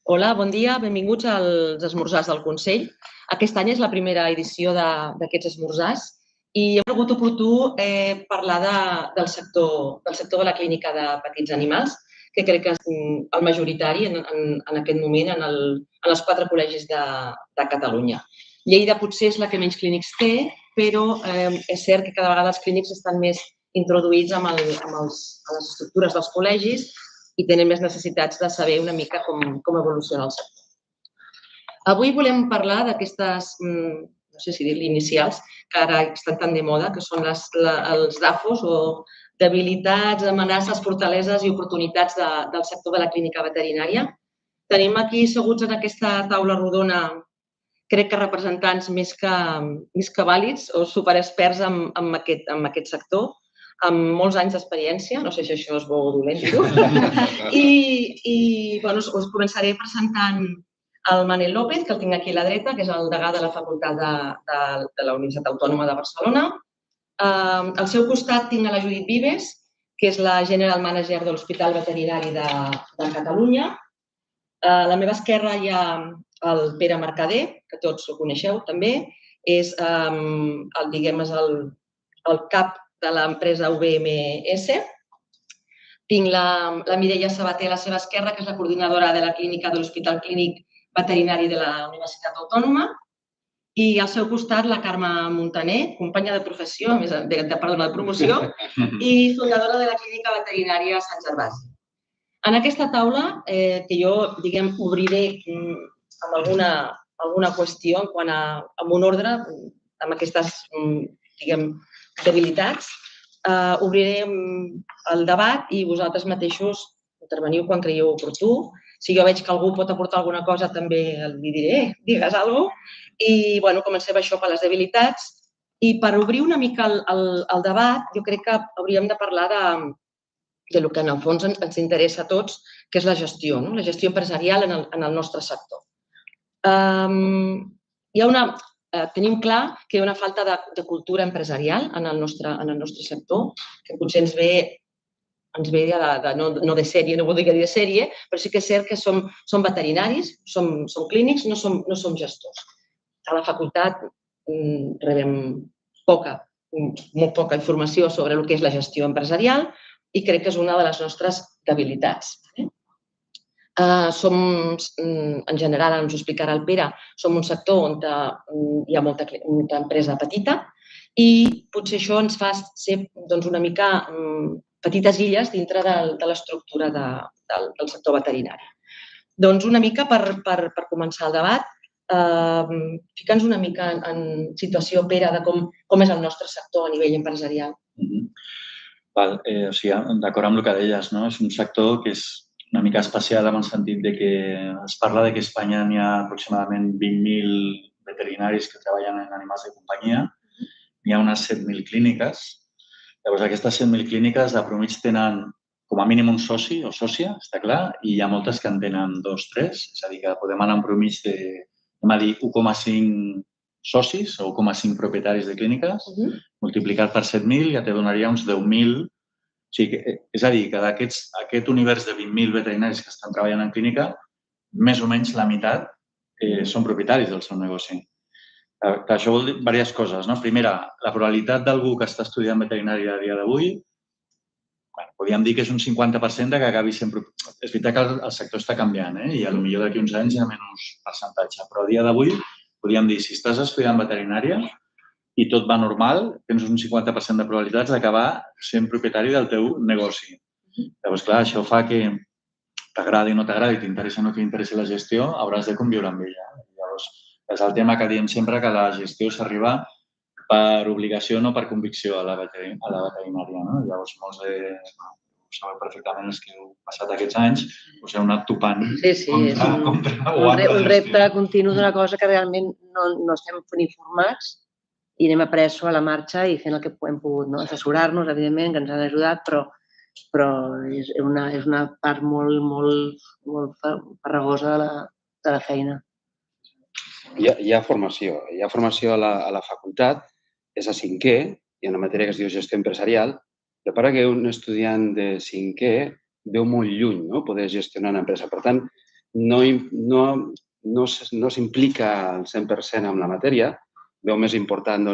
Hola, bon dia, benvinguts als esmorzars del Consell. Aquest any és la primera edició d'aquests esmorzars i hem cregut oportú parlar del sector de la clínica de petits animals, que crec que és el majoritari en aquest moment en els 4 col·legis de Catalunya. Lleida potser és la que menys clínics té, però és cert que cada vegada els clínics estan més introduïts a les estructures dels col·legis i tenen més necessitats de saber una mica com evoluciona el sector. Avui volem parlar d'aquestes, no sé si dir-li inicials, que ara estan tan de moda, que són els DAFOs o debilitats, amenaces, fortaleses i oportunitats del sector de la clínica veterinària. Tenim aquí asseguts en aquesta taula rodona, crec que representants més que vàlids o superexperts en aquest sector, amb molts anys d'experiència, no sé si això és bo o dolent dir-ho, i us començaré presentant el Manel López, que el tinc aquí a la dreta, que és el degà de la Facultat de la Universitat Autònoma de Barcelona. Al seu costat tinc la Judit Vives, que és la General Manager de l'Hospital Veterinari de Catalunya. A la meva esquerra hi ha el Pere Mercader, que tots ho coneixeu també, és el cap de l'empresa UVMS. Tinc la Mireia Sabater a la seva esquerra, que és la coordinadora de la clínica de l'Hospital Clínic Veterinari de la Universitat Autònoma. I al seu costat la Carme Montaner, companya de professió, de promoció, i fundadora de la clínica veterinària Sant Gervasi. En aquesta taula, que jo obriré amb alguna qüestió amb un ordre, amb aquestes debilitats, obriré el debat i vosaltres mateixos interveniu quan creieu oportú. Si jo veig que algú pot aportar alguna cosa, també li diré, digues alguna cosa. I comencem això per les debilitats. I per obrir una mica el debat, jo crec que hauríem de parlar del que en el fons ens interessa a tots, que és la gestió empresarial en el nostre sector. Tenim clar que hi ha una falta de cultura empresarial en el nostre sector, que potser ens ve no de sèrie, no voldria dir de sèrie, però sí que és cert que som veterinaris, som clínics, no som gestors. A la facultat rebem molt poca informació sobre el que és la gestió empresarial i crec que és una de les nostres debilitats. En general, ens ho explicarà el Pere, som un sector on hi ha molta empresa petita i potser això ens fa ser una mica petites illes dintre de l'estructura del sector veterinari. Doncs una mica per començar el debat, fica'ns una mica en situació, Pere, de com és el nostre sector a nivell empresarial. D'acord amb el que deies, és un sector que és una mica especial en el sentit que es parla que a Espanya hi ha aproximadament 20.000 veterinaris que treballen en animals de companyia. Hi ha unes 7.000 clíniques. Llavors, aquestes 7.000 clíniques de mitjana tenen com a mínim un soci o sòcia, està clar, i hi ha moltes que en tenen 2, 3, és a dir, que podem anar en mitjana de, 1,5 socis o 1,5 propietaris de clíniques, multiplicat per 7.000 ja te donaria uns 10.000. És a dir, que d'aquest univers de 20.000 veterinaris que estan treballant en clínica, més o menys la meitat són propietaris del seu negoci. Això vol dir diverses coses. Primera, la probabilitat d'algú que està estudiant veterinària a dia d'avui, podríem dir que és un 50% que acabi sent... És veritat que el sector està canviant i potser d'aquí uns anys hi ha menys percentatge, però a dia d'avui podríem dir, si estàs estudiant veterinària i tot va normal, tens un 50% de probabilitats d'acabar sent propietari del teu negoci. Llavors, clar, això fa que t'agradi o no t'agradi, t'interessi o no t'interessi la gestió, hauràs de conviure amb ella. Llavors, és el tema que diem sempre, que la gestió s'arriba per obligació, no per convicció a la veterinària. Llavors, molts ho sabeu perfectament, els que heu passat aquests anys, us heu anat topant. Sí, és un repte continu d'una cosa que realment no estem ni formats i anem après a la marxa i fent el que hem pogut. Assessorar-nos, evidentment, que ens han ajudat, però és una part molt farragosa de la feina. Hi ha formació. Hi ha formació a la facultat, és a 5è, hi ha una matèria que es diu gestió empresarial, però para que un estudiant de 5è veu molt lluny poder gestionar una empresa. Per tant, no s'implica al 100% amb la matèria, veu més important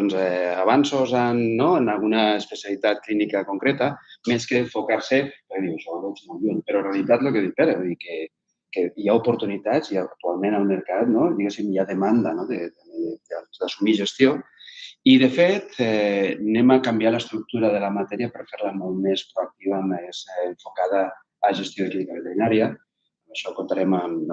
avanços en alguna especialitat clínica concreta, més que enfocar-se, perquè diu, això ho veig molt lluny, però en realitat el que diu Pere, vull dir que hi ha oportunitats i actualment al mercat, diguéssim, hi ha demanda d'assumir gestió i, de fet, anem a canviar l'estructura de la matèria per fer-la molt més proactiva, més enfocada a gestió de clínica veterinària. Això comptarem amb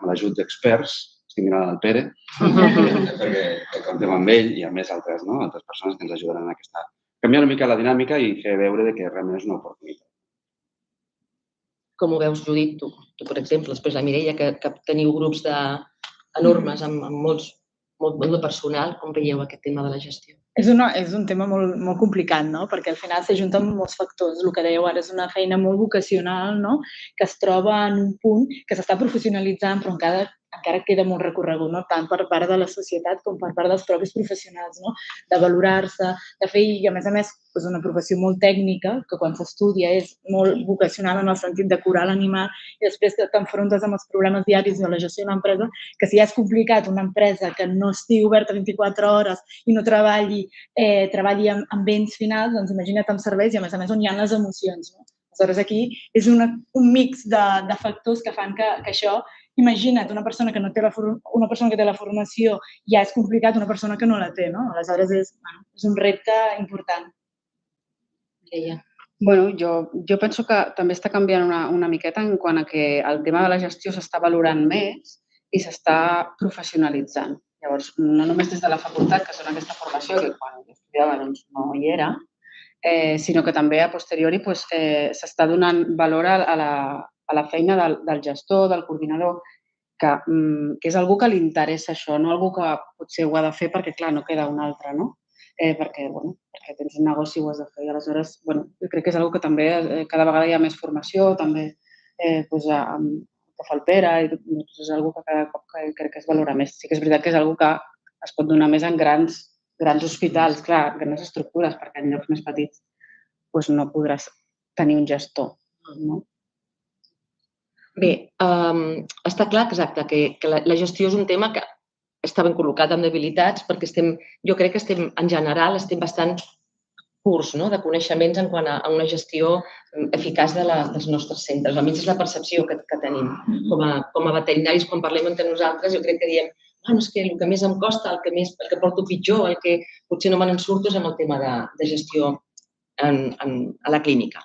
l'ajut d'experts, estic mirant al Pere, perquè comptem amb ell i a més altres persones que ens ajudaran a canviar una mica la dinàmica i fer veure que realment és una oportunitat. Com ho veus, Judit, tu, per exemple, després la Mireia, que teniu grups enormes amb molt de personal, com veieu aquest tema de la gestió? És un tema molt complicat, perquè al final s'ajunten molts factors. El que dèieu ara és una feina molt vocacional, que es troba en un punt que s'està professionalitzant, però encara queda molt recorregut, tant per part de la societat com per part dels propis professionals, de valorar-se, de fer, i a més, és una professió molt tècnica, que quan s'estudia és molt vocacional en el sentit de curar l'animal i després t'enfrontes amb els problemes diaris de la gestió d'una empresa, que si ja és complicat una empresa que no estigui oberta 24 hores i no treballi amb béns finals, doncs imagina't amb serveis i a més on hi ha les emocions. Aleshores, aquí és un mix de factors que fan que això, imagina't, una persona que té la formació ja és complicat, una persona que no la té, Aleshores, és un repte important. Jo penso que també està canviant una miqueta en quant a que el tema de la gestió s'està valorant més i s'està professionalitzant. Llavors, no només des de la facultat, que és aquesta formació, que quan estudiava no hi era, sinó que també a posteriori s'està donant valor a la feina del gestor, del coordinador, que és algú que li interessa això, no algú que potser ho ha de fer perquè, clar, no queda un altre, no? Perquè tens un negoci i ho has de fer. I aleshores, jo crec que és algo que també cada vegada hi ha més formació, també que fa el Pere, i és algo que cada cop crec que es valora més. Sí que és veritat que és algo que es pot donar més en grans hospitals, clar, grans estructures, perquè en llocs més petits no podràs tenir un gestor. Bé, està clar, exacte, que la gestió és un tema que està ben col·locat amb debilitats perquè jo crec que en general estem bastant curts de coneixements en quant a una gestió eficaç dels nostres centres. Almenys és la percepció que tenim com a veterinaris. Quan parlem entre nosaltres, jo crec que diem és que el que més em costa, el que porto pitjor, el que potser no me n'en surto és amb el tema de gestió a la clínica.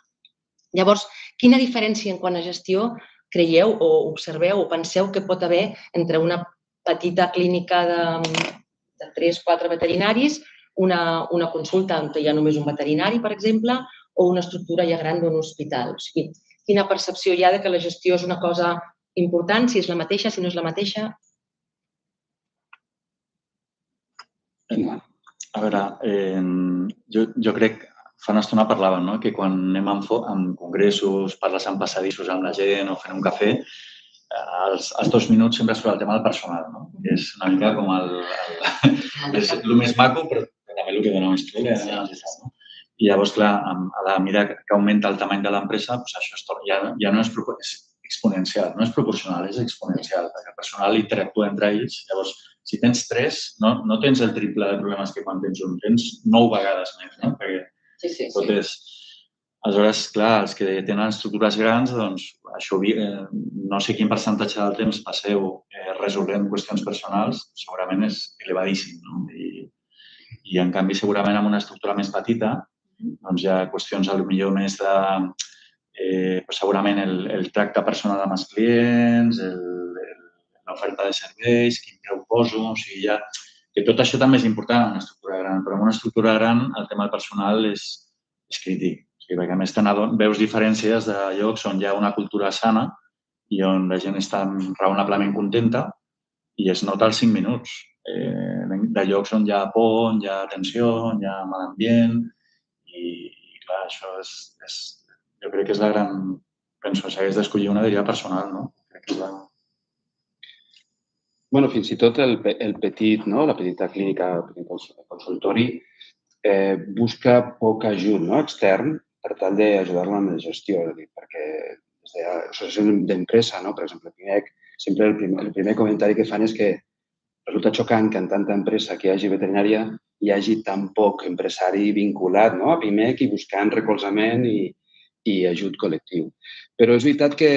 Llavors, quina diferència en quant a gestió creieu o observeu o penseu que pot haver entre una petita clínica de 3-4 veterinaris, una consulta on hi ha només un veterinari, per exemple, o una estructura ja gran d'un hospital? O sigui, quina percepció hi ha de que la gestió és una cosa important, si és la mateixa, si no és la mateixa? A veure, jo crec, fa una estona parlàvem, que quan anem en congressos, parles en passadissos amb la gent o fent un cafè, als 2 minuts sempre surt el tema del personal, que és una mica com és el més maco, però també el que dona més problema. I llavors, clar, a la mesura que augmenta el tamany de l'empresa, això ja no és exponencial, no és proporcional, és exponencial, perquè el personal interactua entre ells. Llavors, si tens 3, no tens el triple de problemes que quan tens un, tens 9 vegades més, perquè tot és... Aleshores, clar, els que tenen estructures grans, doncs, això, no sé quin percentatge del temps passeu resolent qüestions personals, segurament és elevadíssim, no? I, en canvi, segurament amb una estructura més petita, doncs hi ha qüestions, potser més de... segurament el tracte personal amb els clients, l'oferta de serveis, quin preu poso, o sigui, que tot això també és important en una estructura gran, però en una estructura gran el tema del personal és crític. Perquè, a més, veus diferències de llocs on hi ha una cultura sana i on la gent està raonablement contenta i es nota als 5 minuts. De llocs on hi ha por, on hi ha tensió, on hi ha mal ambient i, clar, això jo crec que és la gran... Penso, si hagués d'escollir una, diria personal, no? Crec que és la... Bueno, fins i tot el petit, la petita clínica, el consultori, busca poc ajut extern per tal d'ajudar-lo amb la gestió, perquè d'associacions d'empresa, per exemple, PIMEC, sempre el primer comentari que fan és que resulta xocant que en tanta empresa que hi hagi veterinària hi hagi tan poc empresari vinculat a PIMEC i buscant recolzament i ajut col·lectiu. Però és veritat que,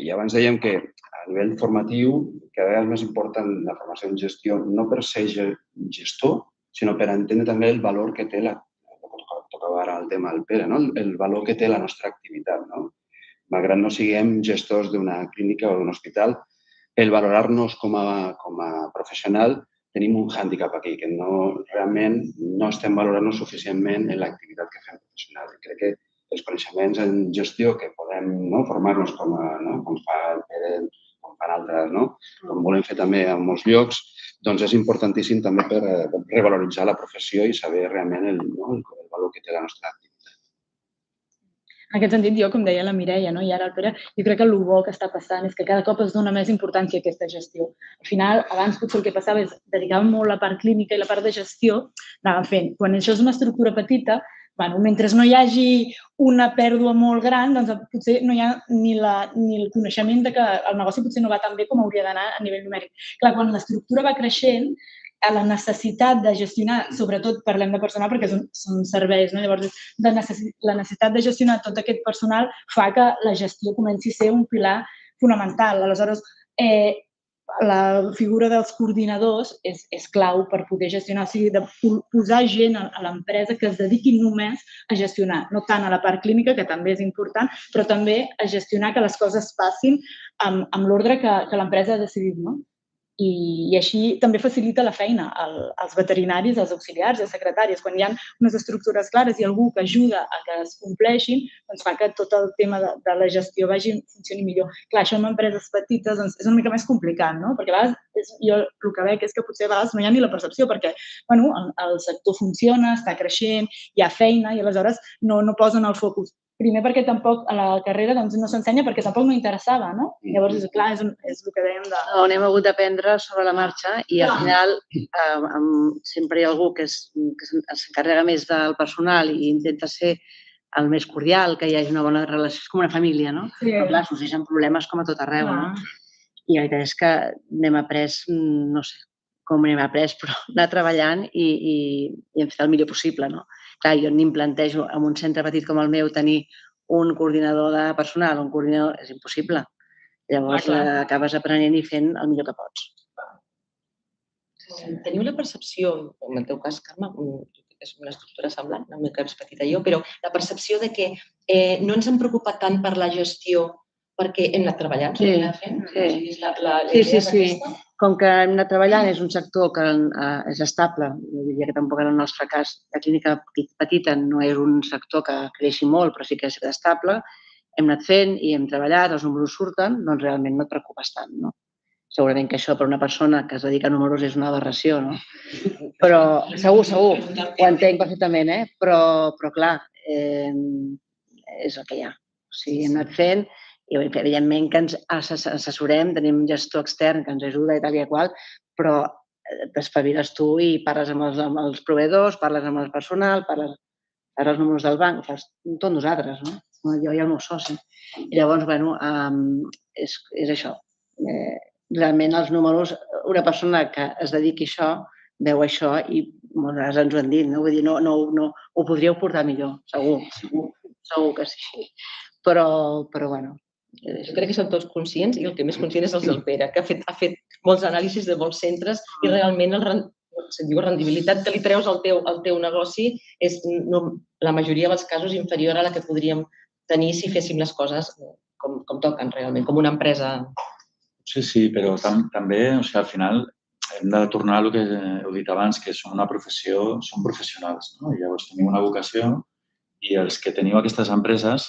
i abans dèiem que a nivell formatiu, cada vegada és més important la formació en gestió, no per ser gestor, sinó per entendre també el valor que té tocava ara el tema del Pere, el valor que té la nostra activitat. Malgrat no siguem gestors d'una clínica o d'un hospital, el valorar-nos com a professional tenim un hàndicap aquí, que realment no estem valorant-nos suficientment en l'activitat que fem professional. Crec que els coneixements en gestió que podem formar-nos com fa el Pere, com fan altres, com volem fer també en molts llocs, doncs és importantíssim també per revaloritzar la professió i saber realment el valor que té la nostra activitat. En aquest sentit, jo, com deia la Mireia i ara el Pere, jo crec que el bo que està passant és que cada cop es dona més importància a aquesta gestió. Al final, abans potser el que passava és dedicar molt la part clínica i la part de gestió, anàvem fent. Quan això és una estructura petita, mentre no hi hagi una pèrdua molt gran, doncs potser no hi ha ni el coneixement que el negoci potser no va tan bé com hauria d'anar a nivell numèric. Clar, quan l'estructura va creixent, la necessitat de gestionar, sobretot parlem de personal perquè són serveis, llavors la necessitat de gestionar tot aquest personal fa que la gestió comenci a ser un pilar fonamental. Aleshores, la figura dels coordinadors és clau per poder gestionar, o sigui, de posar gent a l'empresa que es dediqui només a gestionar, no tant a la part clínica, que també és important, però també a gestionar que les coses passin amb l'ordre que l'empresa ha decidit, I així també facilita la feina als veterinaris, als auxiliars, als secretaris. Quan hi ha unes estructures clares i algú que ajuda a que es compleixin, doncs fa que tot el tema de la gestió funcioni millor. Clar, això en empreses petites és una mica més complicat, perquè a vegades jo el que veig és que potser a vegades no hi ha ni la percepció perquè el sector funciona, està creixent, hi ha feina i aleshores no posen el focus. Primer perquè tampoc a la carrera no s'ensenya perquè tampoc no interessava, Llavors, clar, és el que dèiem de... On hem hagut d'aprendre sobre la marxa i al final sempre hi ha algú que s'encarrega més del personal i intenta ser el més cordial, que hi hagi una bona relació, és com una família, Però clar, sorgeixen problemes com a tot arreu, I la veritat és que n'hem après, no sé com n'hem après, però anar treballant i hem fet el millor possible, Clar, jo ni em plantejo en un centre petit com el meu tenir un coordinador de personal o un coordinador, és impossible. Llavors acabes aprenent i fent el millor que pots. Teniu la percepció, en el teu cas, Carme, és una estructura semblant, una mica més petita jo, però la percepció de que no ens hem preocupat tant per la gestió perquè hem anat treballant, Sí. Com que hem anat treballant, és un sector que és estable, jo diria que tampoc en el nostre cas, la clínica petita no és un sector que creixi molt, però sí que és estable, hem anat fent i hem treballat, els números surten, doncs realment no et preocupes tant, Segurament que això per una persona que es dedica a números és una aberració, Però segur, ho entenc perfectament, Però clar, és el que hi ha. O sigui, hem anat fent i evidentment que ens assessorem, tenim un gestor extern que ens ajuda i tal i qual, però t'espaviles tu i parles amb els proveïdors, parles amb el personal, parles els números del banc, fas tot nosaltres, Jo i el meu soci. I llavors, és això. Realment els números, una persona que es dediqui a això, veu això i moltes vegades ens ho han dit, Vull dir, no ho podríeu portar millor, segur que sí. Però, jo crec que són tots conscients i el que més conscient és el Pere, que ha fet molts anàlisis de molts centres i realment se'n diu rendibilitat que li treus al teu negoci és la majoria dels casos inferior a la que podríem tenir si féssim les coses com toquen realment, com una empresa. Sí, però també, al final, hem de tornar a el que heu dit abans, que som una professió, som professionals, I llavors tenim una vocació i els que teniu aquestes empreses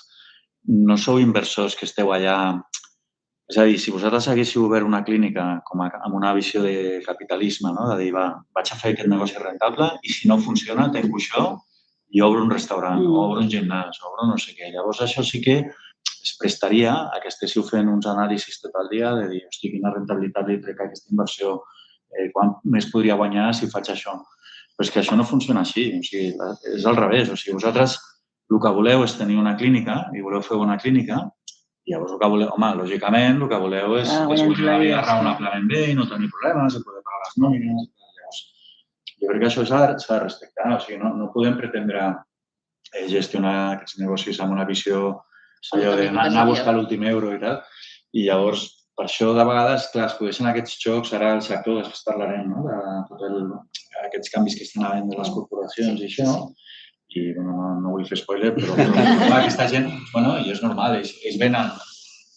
no sou inversors que esteu allà. És a dir, si vosaltres haguéssiu obert una clínica amb una visió de capitalisme, de dir, vaig a fer aquest negoci rentable i si no funciona, tanco això i obro un restaurant, o obro un gimnàs, o obro no sé què. Llavors, això sí que es prestaria a que estéssiu fent uns anàlisis tot el dia de dir, hosti, quina rentabilitat li trec a aquesta inversió, quant més podria guanyar si faig això. Però és que això no funciona així, és al revés. Vosaltres el que voleu és tenir una clínica i voleu fer una clínica I llavors el que voleu, home, lògicament, el que voleu és guanyar la vida raonablement bé i no tenir problemes, i poder pagar les nòmines. Llavors, jo crec que això s'ha de respectar, o sigui, no podem pretendre gestionar aquests negocis amb una visió allò d'anar a buscar l'últim euro i tal. I llavors, per això, de vegades, clar, es produeixen aquests xocs, ara al sector, després parlarem, no?, de tots aquests canvis que estan havent de les corporacions i això. I, no vull fer spoiler, però aquesta gent, i és normal, ells venen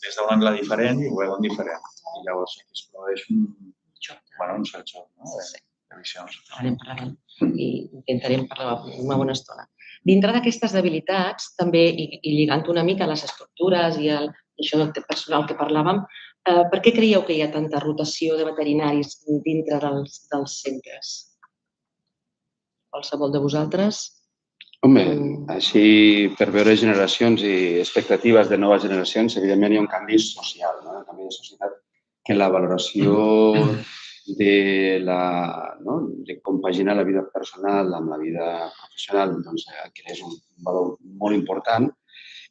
des d'un angle diferent i ho veuen diferent. I llavors es produeix un cert xoc, de visions. Parlarem i intentarem parlar una bona estona. Dintre d'aquestes debilitats, també, i lligant una mica a les estructures i això del personal que parlàvem, per què creieu que hi ha tanta rotació de veterinaris dintre dels centres? Qualsevol de vosaltres? Home, així per veure generacions i expectatives de noves generacions, evidentment hi ha un canvi social, un canvi de societat, que la valoració de compaginar la vida personal amb la vida professional adquireix un valor molt important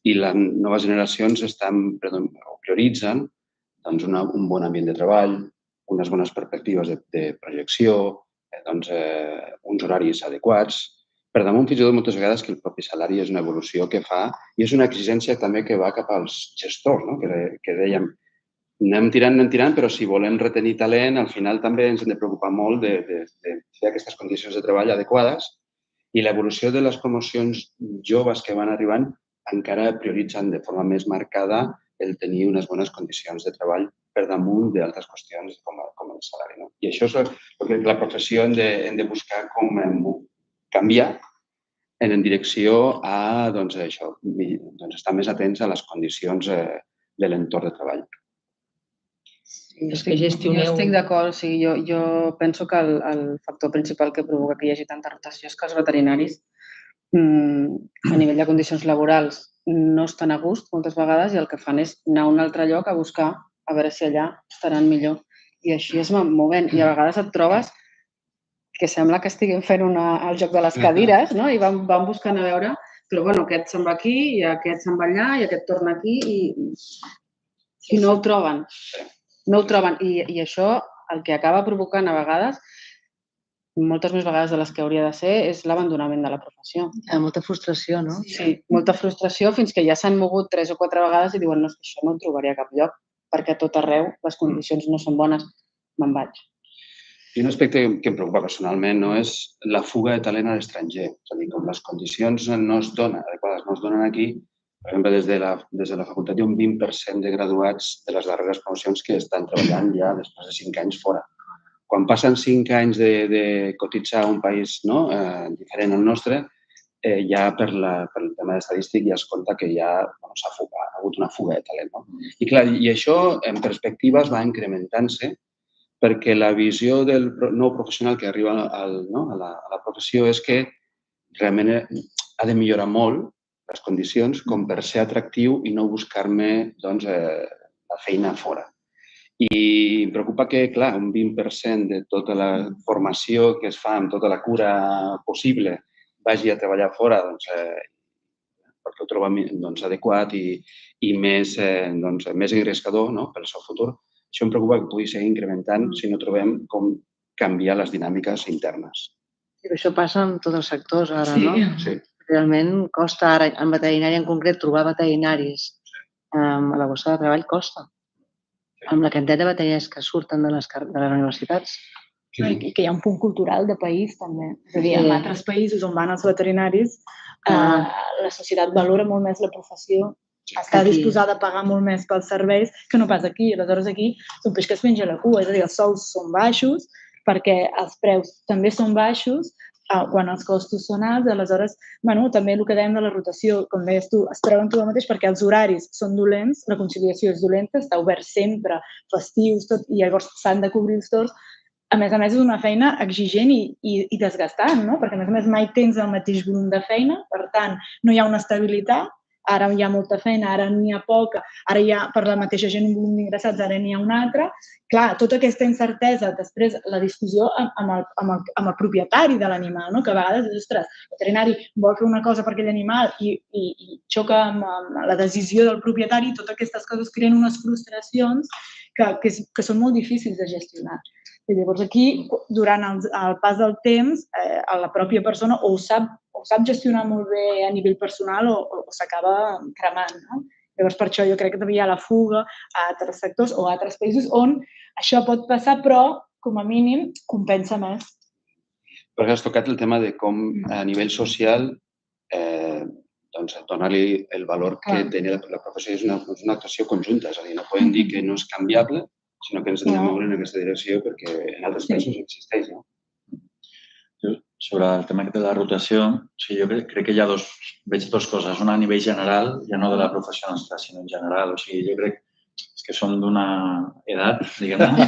i les noves generacions prioritzen un bon ambient de treball, unes bones perspectives de projecció, uns horaris adequats. Per damunt, fins i tot, moltes vegades que el propi salari és una evolució que fa i és una exigència també que va cap als gestors, que dèiem, anem tirant, però si volem retenir talent, al final també ens hem de preocupar molt de fer aquestes condicions de treball adequades i l'evolució de les promocions joves que van arribant encara prioritzen de forma més marcada el tenir unes bones condicions de treball per damunt d'altres qüestions com el salari. I això és el que la professió hem de buscar com canviar en direcció a estar més atents a les condicions de l'entorn de treball. Jo estic d'acord. Jo penso que el factor principal que provoca que hi hagi tanta rotació és que els veterinaris, a nivell de condicions laborals, no estan a gust moltes vegades i el que fan és anar a un altre lloc a buscar a veure si allà estaran millor. I així es van movent. I a vegades et trobes que sembla que estiguin fent el joc de les cadires, no? I van buscant a veure, però aquest se'n va aquí i aquest se'n va allà i aquest torna aquí i no ho troben. No ho troben. I això el que acaba provocant a vegades, moltes més vegades de les que hauria de ser, és l'abandonament de la professió. Molta frustració, no? Sí, molta frustració fins que ja s'han mogut 3 o 4 vegades i diuen no, és que això no ho trobaria a cap lloc perquè a tot arreu les condicions no són bones, me'n vaig. I un aspecte que em preocupa personalment és la fuga de talent a l'estranger. És a dir, com les condicions no es donen adequades, no es donen aquí, per exemple, des de la facultat hi ha un 20% de graduats de les darreres promocions que estan treballant ja després de 5 anys fora. Quan passen 5 anys de cotitzar a un país diferent al nostre, ja per el tema estadístic ja es compta que ja ha hagut una fuga de talent. I clar, i això en perspectiva es va incrementant-se perquè la visió del nou professional que arriba a la professió és que realment ha de millorar molt les condicions com per ser atractiu i no buscar-me la feina fora. I em preocupa que, clar, un 20% de tota la formació que es fa amb tota la cura possible vagi a treballar fora perquè ho troba adequat i més engrescador pel seu futur. Això em preocupa que pugui seguir incrementant si no trobem com canviar les dinàmiques internes. Sí, això passa en tots els sectors ara, no? Sí. Realment costa ara, en veterinària en concret, trobar veterinaris a la borsa de treball costa. Amb la quantitat de veterinaris que surten de les universitats. I que hi ha un punt cultural de país, també. És a dir, en altres països on van els veterinaris, la societat valora molt més la professió, està disposada a pagar molt més pels serveis que no pas aquí. Aleshores, aquí és un peix que es menja la cua. És a dir, els sous són baixos perquè els preus també són baixos quan els costos són alts. Aleshores, també el que dèiem de la rotació, com deies tu, es treuen tot el mateix perquè els horaris són dolents, la conciliació és dolenta, està obert sempre, festius, tot, i llavors s'han de cobrir els torns. A més, és una feina exigent i desgastant, no? Perquè, a més, mai tens el mateix volum de feina, per tant, no hi ha una estabilitat. ara hi ha molta feina, ara n'hi ha poca, ara hi ha, per la mateixa gent, un volum d'ingressats, ara n'hi ha un altre. Clar, tota aquesta incertesa, després la discussió amb el propietari de l'animal, no? Que a vegades, ostres, el veterinari vol fer una cosa per aquell animal i xoca amb la decisió del propietari, i totes aquestes coses creen unes frustracions que són molt difícils de gestionar. I llavors aquí, durant el pas del temps, la pròpia persona o ho sap gestionar molt bé a nivell personal o s'acaba cremant, no? Llavors, per això jo crec que també hi ha la fuga a altres sectors o a altres països on això pot passar, però, com a mínim, compensa més. Perquè has tocat el tema de com a nivell social donar-li el valor que tenia la professió. És una actuació conjunta, és a dir, no podem dir que no és canviable, sinó que ens hem de moure en aquesta direcció perquè en altres països existeix, no? Sobre el tema de la rotació, jo crec que veig dues coses. Una a nivell general, ja no de la professió nostra, sinó en general. O sigui, jo crec que som d'una edat, diguem-ne.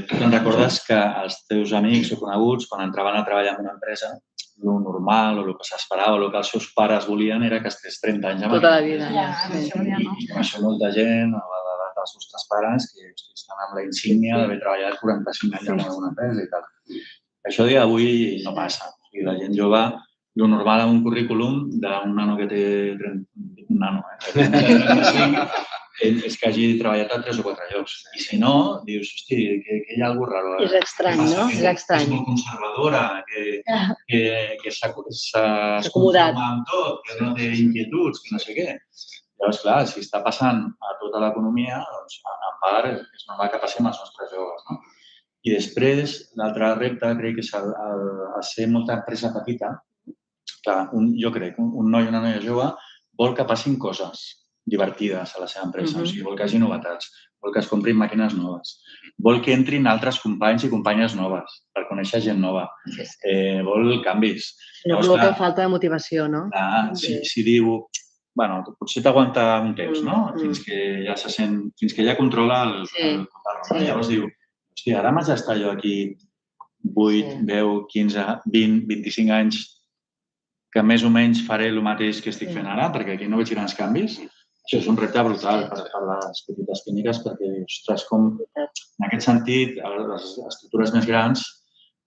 Tu te'n recordes que els teus amics o coneguts, quan entraven a treballar en una empresa, el normal o el que s'esperava o el que els seus pares volien era que estigués 30 anys amb tota la vida. I coneixo molta gent a l'edat dels vostres pares que estan amb la insígnia d'haver treballat 45 anys en una empresa i tal. Això a dia d'avui no passa. La gent jove, el normal en un currículum d'un nano que té 35 és que hagi treballat a 3 o 4 llocs. I si no, dius, hosti, que hi ha alguna cosa raro. És estrany, no? És estrany. És molt conservadora, que s'ha conformat amb tot, que no té inquietuds, que no sé què. Llavors, clar, si està passant a tota l'economia, doncs, en part, és normal que passi amb els nostres joves, no? I després, l'altre repte, crec que és el ser molta empresa petita. Clar, jo crec, un noi o una noia jove vol que passin coses divertides a la seva empresa. O sigui, vol que hi hagi novetats, vol que es comprin màquines noves, vol que entrin altres companys i companyes noves per conèixer gent nova, vol canvis. No provoca falta de motivació, no? Si diu, bueno, potser t'aguanta un temps, no? Fins que ja se sent, fins que ja controla el cotarro. Llavors diu, hòstia, ara m'haig d'estar jo aquí 8, 10, 15, 20, 25 anys que més o menys faré el mateix que estic fent ara, perquè aquí no veig grans canvis. Això és un repte brutal per les petites clíniques, perquè, ostres, com en aquest sentit, les estructures més grans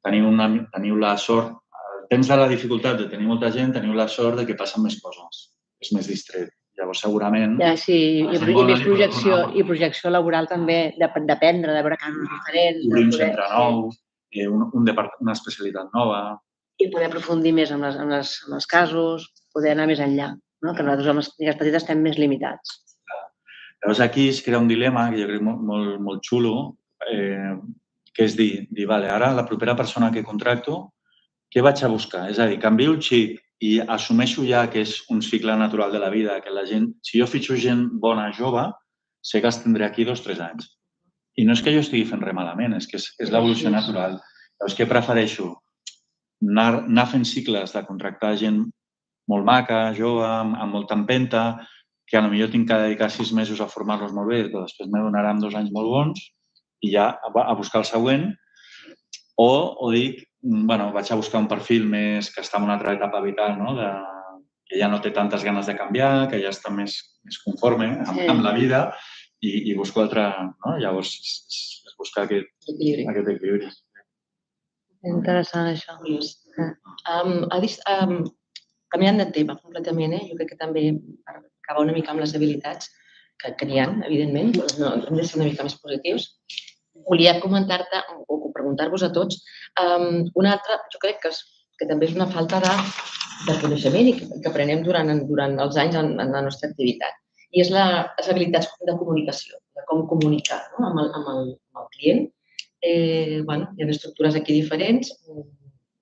teniu la sort, el temps de la dificultat de tenir molta gent, teniu la sort de que passen més coses, és més distret. Llavors, segurament... Sí, i més projecció laboral també, d'aprendre, de veure casos diferents. Obrir un centre nou, una especialitat nova. I poder aprofundir més en els casos, poder anar més enllà, que nosaltres amb les clíniques petites estem més limitats. Llavors, aquí es crea un dilema que jo crec molt xulo, que és dir, vale, ara la propera persona que contracto, què vaig a buscar? És a dir, canvio el xip i assumeixo ja que és un cicle natural de la vida, que la gent, si jo fitxo gent bona, jove, sé que els tindré aquí 2 o 3 anys. I no és que jo estigui fent res malament, és que és l'evolució natural. Llavors, què prefereixo? Anar fent cicles de contractar gent molt maca, jove, amb molta empenta, que potser tinc que dedicar 6 mesos a formar-los molt bé, però després me donaran 2 anys molt bons i ja a buscar el següent. O dic, bueno, vaig a buscar un perfil més que està en una altra etapa vital, que ja no té tantes ganes de canviar, que ja està més conforme amb la vida i busco altre... Llavors, és buscar aquest equilibri. Interessant, això. Canviant de tema completament, jo crec que també per acabar una mica amb les habilitats, que n'hi ha, evidentment, hem de ser una mica més positius. Volia comentar-te o preguntar-vos a tots una altra, jo crec que també és una falta de coneixement i que aprenem durant els anys en la nostra activitat. I és les habilitats de comunicació, de com comunicar amb el client. Hi ha estructures aquí diferents.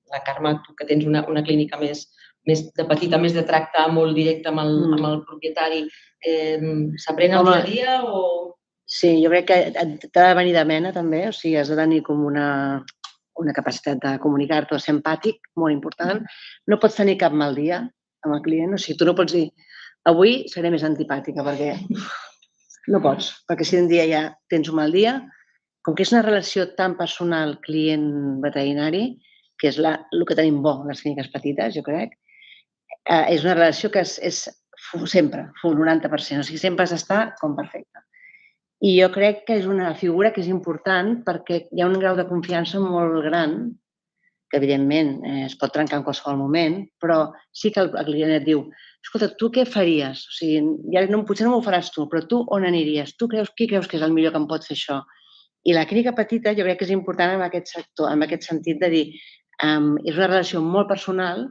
La Carme, tu que tens una clínica més de petita, més de tracte molt directe amb el propietari, s'aprèn el dia a dia o...? Sí, jo crec que t'ha de venir de mena també, o sigui, has de tenir com una capacitat de comunicar-te, de ser empàtic, molt important. No pots tenir cap mal dia amb el client, o sigui, tu no pots dir avui seré més antipàtica, perquè no pots, perquè si un dia ja tens un mal dia, com que és una relació tan personal client-veterinari, que és el que tenim bo en les clíniques petites, jo crec, és una relació que és sempre, un 90%. O sigui, sempre has d'estar com perfecte. I jo crec que és una figura que és important perquè hi ha un grau de confiança molt gran, que evidentment es pot trencar en qualsevol moment, però sí que el client et diu, escolta, tu què faries? O sigui, potser no m'ho faràs tu, però tu on aniries? Qui creus que és el millor que em pot fer això? I la clínica petita jo crec que és important en aquest sector, en aquest sentit de dir, és una relació molt personal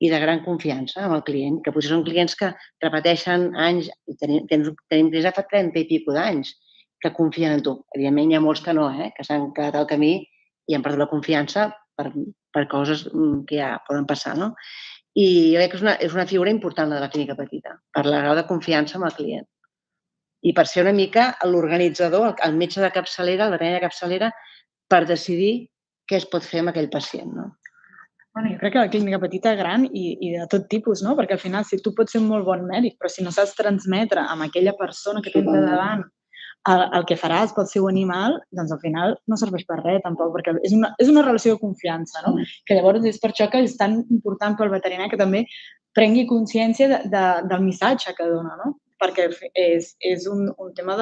i de gran confiança amb el client, que potser són clients que repeteixen anys, tenim clients de fa 30 i escaig d'anys que confien en tu. Evidentment hi ha molts que no, que s'han quedat al camí i han perdut la confiança per coses que ja poden passar, no? I jo crec que és una figura important, la de la clínica petita, per la grau de confiança amb el client. I per ser una mica l'organitzador, el metge de capçalera, el veterinari de capçalera, per decidir què es pot fer amb aquell pacient, no? Bueno, jo crec que la clínica petita, gran i de tot tipus, no? Perquè al final, si tu pots ser un molt bon mèdic, però si no saps transmetre amb aquella persona que tens davant el que faràs pel seu animal, doncs al final no serveix per res tampoc, perquè és una relació de confiança, no? Que llavors és per això que és tan important pel veterinari que també prengui consciència del missatge que dona, no? Perquè és un tema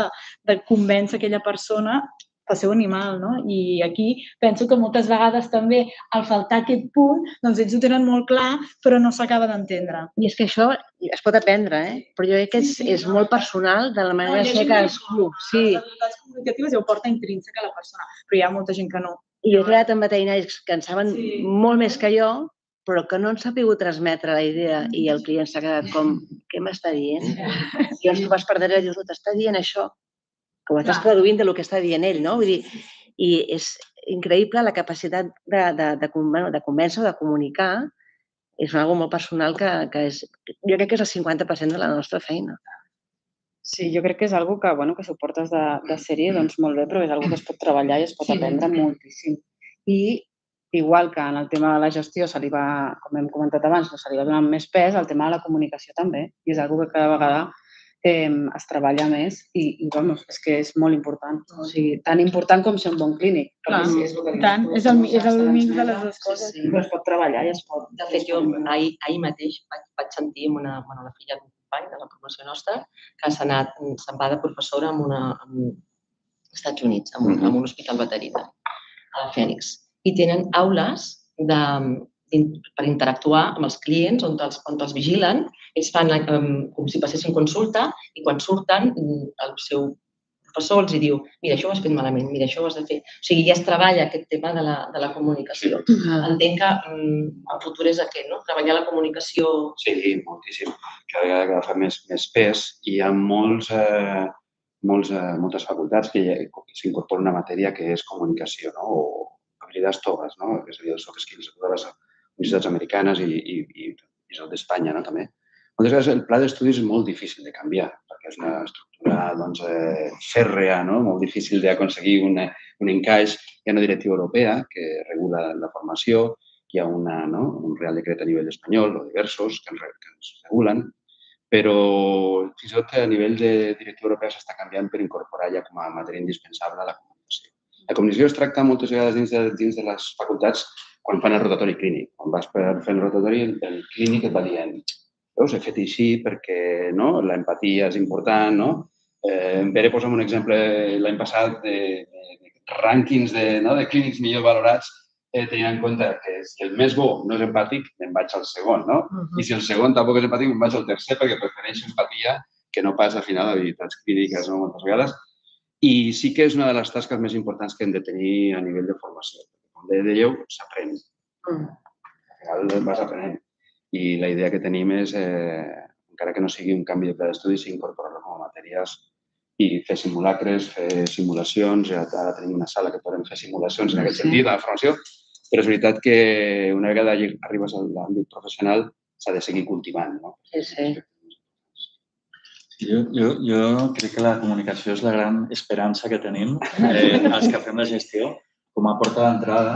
de convèncer aquella persona pel seu animal, no? I aquí penso que moltes vegades també al faltar aquest punt, doncs ells ho tenen molt clar, però no s'acaba d'entendre. I és que això es pot aprendre, però jo crec que és molt personal de la manera de ser cadascú. Les habilitats comunicatives ja ho porta intrínseca a la persona, però hi ha molta gent que no. I jo he treballat amb veterinaris que en saben molt més que jo, però que no han sabut transmetre la idea i el client s'ha quedat com, què m'està dient? I llavors tu vas per darrere i dius, t'està dient això, que ho estàs traduint del que està dient ell, no? Vull dir, i és increïble la capacitat de convèncer o de comunicar, és una cosa molt personal que jo crec que és el 50% de la nostra feina. Sí, jo crec que és una cosa que si ho portes de sèrie, doncs molt bé, però és una cosa que es pot treballar i es pot aprendre moltíssim. I igual que en el tema de la gestió se li va, com hem comentat abans, se li va donant més pes, el tema de la comunicació també. I és una cosa que cada vegada es treballa més i és que és molt important. O sigui, tan important com ser un bon clínic. Clar, és el mix de les dues coses. Però es pot treballar i es pot... De fet, jo ahir mateix vaig sentir amb la filla d'un company de la promoció nostra que se'n va de professora als Estats Units, en un hospital veterinari, a la Fènix. I tenen aules per interactuar amb els clients on els vigilen. Ells fan com si passessin consulta i quan surten el seu professor els diu mira, això ho has fet malament, mira, això ho has de fer. O sigui, ja es treballa aquest tema de la comunicació. Entenc que el futur és aquest, no? Treballar la comunicació... Sí, moltíssim. Cada vegada agafa més pes i hi ha moltes facultats que s'incorpora una matèria que és comunicació, no? O habilitats toves, no? Que seria els soft skills de totes les universitats americanes i el d'Espanya, no? També. Moltes vegades el pla d'estudis és molt difícil de canviar, perquè és una estructura fèrrea, molt difícil d'aconseguir un encaix. Hi ha una directiva europea que regula la formació, hi ha un Real Decret a nivell espanyol o diversos que ens regulen, però fins i tot a nivell de directiva europea s'està canviant per incorporar ja com a matèria indispensable la comunicació. La comunicació es tracta moltes vegades dins de les facultats quan fan el rotatori clínic. Quan vas per fer el rotatori, el clínic et va dient veus, he fet així perquè l'empatia és important, no? En Pere posa'm un exemple l'any passat de rànquings de clínics millor valorats tenint en compte que si el més bo no és empàtic, me'n vaig al segon, no? I si el segon tampoc és empàtic, me'n vaig al tercer perquè prefereixo empatia que no pas, al final, habilitats clíniques moltes vegades. I sí que és una de les tasques més importants que hem de tenir a nivell de formació. Com dèieu, s'aprèn. Al final vas aprenent. I la idea que tenim és, encara que no sigui un canvi de pla d'estudis, incorporar-lo com a matèries i fer simulacres, fer simulacions. Ara tenim una sala que podem fer simulacions en aquest sentit, a la formació. Però és veritat que una vegada arribes a l'àmbit professional s'ha de seguir cultivant, no? Sí. Jo crec que la comunicació és la gran esperança que tenim els que fem la gestió com a porta d'entrada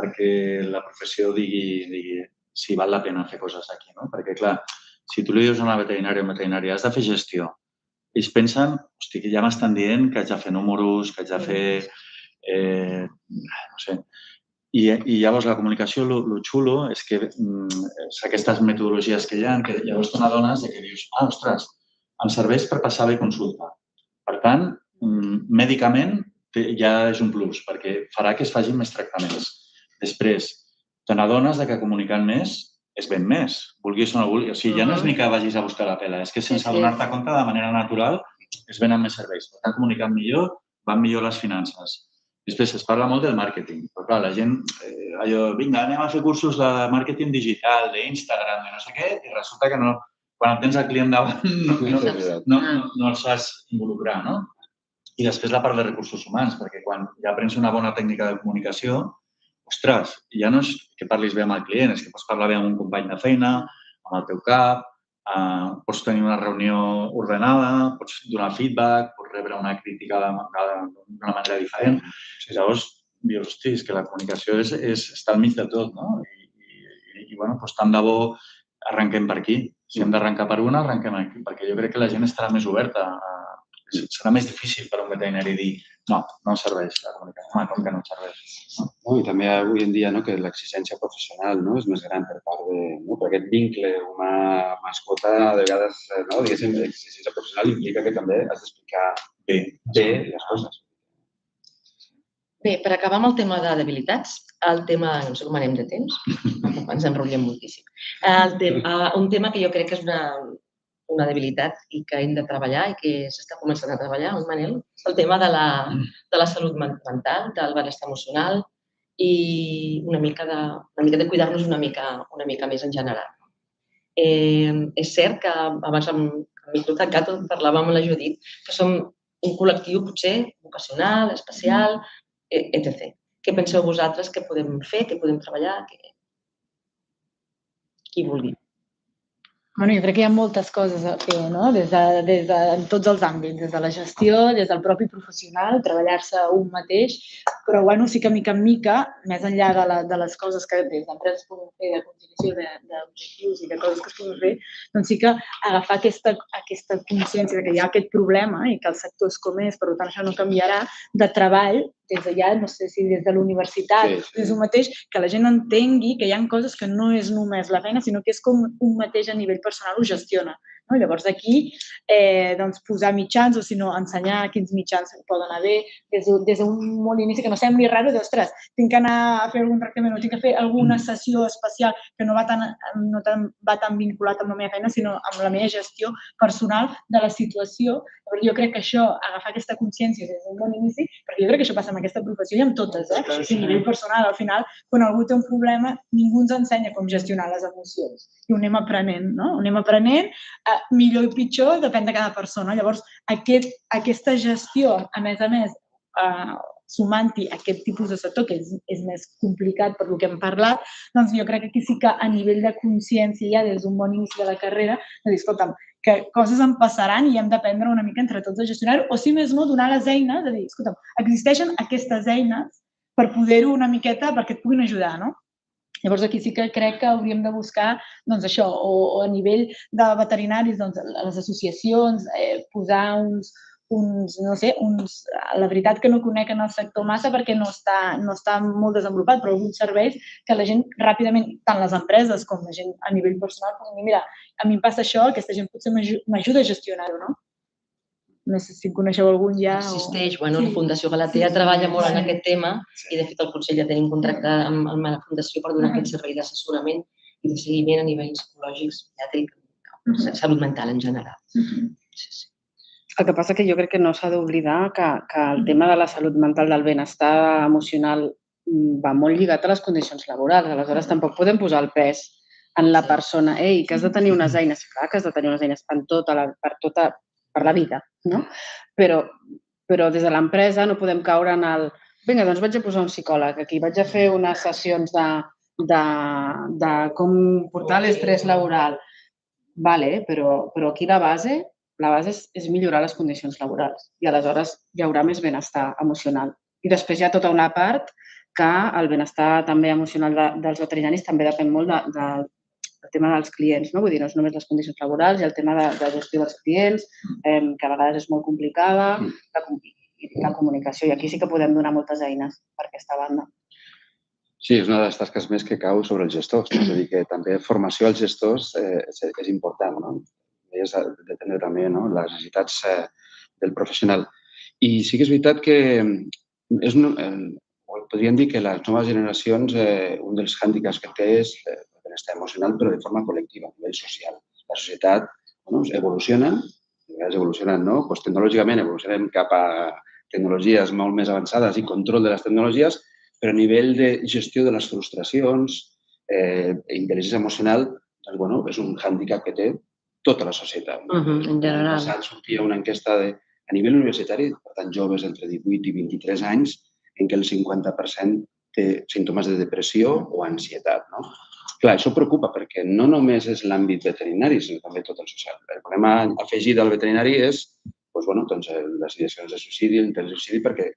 perquè la professió digui si val la pena fer coses aquí, no? Perquè, clar, si tu li dius a una veterinària o un veterinari has de fer gestió, ells pensen, hosti, que ja m'estan dient que haig de fer números, que haig de fer, no sé, I llavors la comunicació, el xulo és que aquestes metodologies que hi ha, que llavors te n'adones que dius, ostres, em serveix per passar bé consulta. Per tant, mèdicament ja és un plus, perquè farà que es facin més tractaments. Després, te n'adones que comunicant més es ven més, vulguis o no vulguis. O sigui, ja no és ni que vagis a buscar la pela, és que sense adonar-te compte, de manera natural, es venen més serveis. Per tant, comunicant millor, van millor les finances. Després es parla molt del màrqueting, però clar, la gent, vinga, anem a fer cursos de màrqueting digital, d'Instagram, de no sé què, i resulta que no, quan tens el client davant no el saps involucrar, no? I després la part de recursos humans, perquè quan ja aprens una bona tècnica de comunicació, ostres, ja no és que parlis bé amb el client, és que pots parlar bé amb un company de feina, amb el teu cap, pots tenir una reunió ordenada, pots donar feedback, pots rebre una crítica d'una manera diferent. Llavors, dius, hosti, és que la comunicació està al mig de tot, no? I doncs tant de bo arrenquem per aquí. Si hem d'arrencar per una, arrenquem aquí, perquè jo crec que la gent estarà més oberta. Serà més difícil per un veterinari dir no serveix la comunicació, com que no serveix. I també avui en dia que l'exigència professional és més gran per part de... Per aquest vincle humà-mascota, a vegades, diguéssim, l'exigència professional implica que també has d'explicar bé les coses. Bé, per acabar amb el tema de debilitats, el tema, no sé com anem de temps, ens enrotllem moltíssim. Un tema que jo crec que és una debilitat i que hem de treballar i que s'està començant a treballar, Manel, és el tema de la salut mental, del benestar emocional i una mica de cuidar-nos una mica més en general. És cert que abans amb micro tancat parlàvem amb la Judit que som un col·lectiu potser vocacional, especial, etc. Què penseu vosaltres que podem fer, que podem treballar? Qui vulgui. Bueno, jo crec que hi ha moltes coses a fer, no? En tots els àmbits, des de la gestió, des del propi professional, treballar-se un mateix, però bueno, sí que mica en mica, més enllà de les coses que des d'empreses podem fer, de conciliació d'objectius i de coses que es poden fer, doncs sí que agafar aquesta consciència que hi ha aquest problema i que el sector és com és, per tant això no canviarà, de treball, des de ja, no sé si des de la universitat, des d'un mateix, que la gent entengui que hi ha coses que no és només la feina, sinó que és com un mateix a nivell personal ho gestiona. Llavors, aquí, posar mitjans, o si no, ensenyar quins mitjans poden haver, des d'un molt inici, que no sembli raro, ostres, tinc que anar a fer algun tractament o tinc que fer alguna sessió especial que no va tan vinculat amb la meva feina, sinó amb la meva gestió personal de la situació. Jo crec que això, agafar aquesta consciència des d'un bon inici, perquè jo crec que això passa amb aquesta professió i amb totes, a nivell personal, al final, quan algú té un problema, ningú ens ensenya com gestionar les emocions. I ho anem aprenent, no? Ho anem aprenent, millor i pitjor, depèn de cada persona. Llavors, aquesta gestió, a més, sumant-hi aquest tipus de sector, que és més complicat per lo que hem parlat, doncs jo crec que aquí sí que a nivell de consciència ja des d'un bon inici de la carrera, de dir, escolta'm, que coses em passaran i hem d'aprendre una mica entre tots a gestionar-ho, o si més no, donar les eines, de dir, escolta'm, existeixen aquestes eines per poder-ho una miqueta, perquè et puguin ajudar, no? Llavors, aquí sí que crec que hauríem de buscar, doncs això, o a nivell de veterinaris, doncs, les associacions, posar la veritat que no conec en el sector massa perquè no està molt desenvolupat, però alguns serveis que la gent ràpidament, tant les empreses com la gent a nivell personal, poden dir, mira, a mi em passa això, aquesta gent potser m'ajuda a gestionar-ho, no? No sé si coneixeu algun ja. Existeix. La Fundació Galatea treballa molt en aquest tema i, de fet, el Consell ja tenim contracte amb la Fundació per donar aquest servei d'assessorament i de seguiment a nivell psicològic, psiquiàtric, salut mental en general. El que passa que jo crec que no s'ha d'oblidar que el tema de la salut mental, del benestar emocional, va molt lligat a les condicions laborals. Aleshores, tampoc podem posar el pes en la persona. Ei, que has de tenir unes eines, clar que has de tenir unes eines per la vida, no? Però des de l'empresa no podem caure en el vinga, doncs vaig a posar un psicòleg aquí, vaig a fer unes sessions de com portar l'estrès laboral. Vale, però aquí la base és millorar les condicions laborals i aleshores hi haurà més benestar emocional. I després hi ha tota una part que el benestar també emocional dels veterinaris també depèn molt del tema dels clients, no? Vull dir, no és només les condicions laborals, hi ha el tema de gestió dels clients, que a vegades és molt complicada, la comunicació, i aquí sí que podem donar moltes eines per aquesta banda. Sí, és una de les tasques més que cau sobre els gestors. És a dir, que també formació als gestors és important, no? És d'atendre també les necessitats del professional. I sí que és veritat que podríem dir que les noves generacions, un dels hàndicaps que té és el benestar emocional, però de forma col·lectiva, a nivell social. La societat evoluciona, tecnològicament evolucionem cap a tecnologies molt més avançades i control de les tecnologies, però a nivell de gestió de les frustracions, intel·ligència emocional, és un hàndicap que té tota la societat. En general. L'any passat sortia una enquesta a nivell universitari, per tant, joves entre 18 i 23 anys, en què el 50% té símptomes de depressió o ansietat. Clar, això preocupa perquè no només és l'àmbit veterinari, sinó també tot el social. El problema afegit al veterinari és les ideacions de suïcidi, l'intents de suïcidi, perquè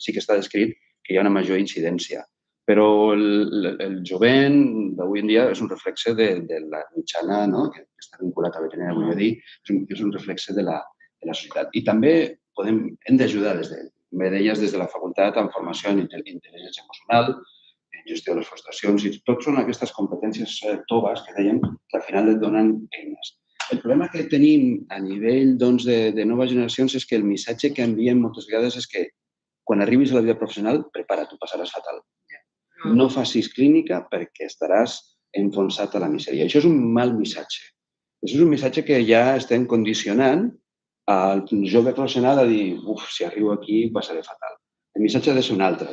sí que està descrit que hi ha una major incidència. Però el jovent d'avui en dia és un reflexe de la mitjana, que està vinculat a veterinària, vull dir, és un reflexe de la societat. I també hem d'ajudar, com deies, des de la facultat en formació en intel·ligència emocional, en gestió de les frustracions, i tot són aquestes competències toves que dèiem que al final et donen eines. El problema que tenim a nivell de noves generacions és que el missatge que enviem moltes vegades és que quan arribis a la vida professional, prepara't, ho passaràs fatal. No facis clínica perquè estaràs enfonsat a la misèria. Això és un mal missatge. Això és un missatge que ja estem condicionant al jove professional a dir si arribo aquí passaré fatal. El missatge ha de ser un altre.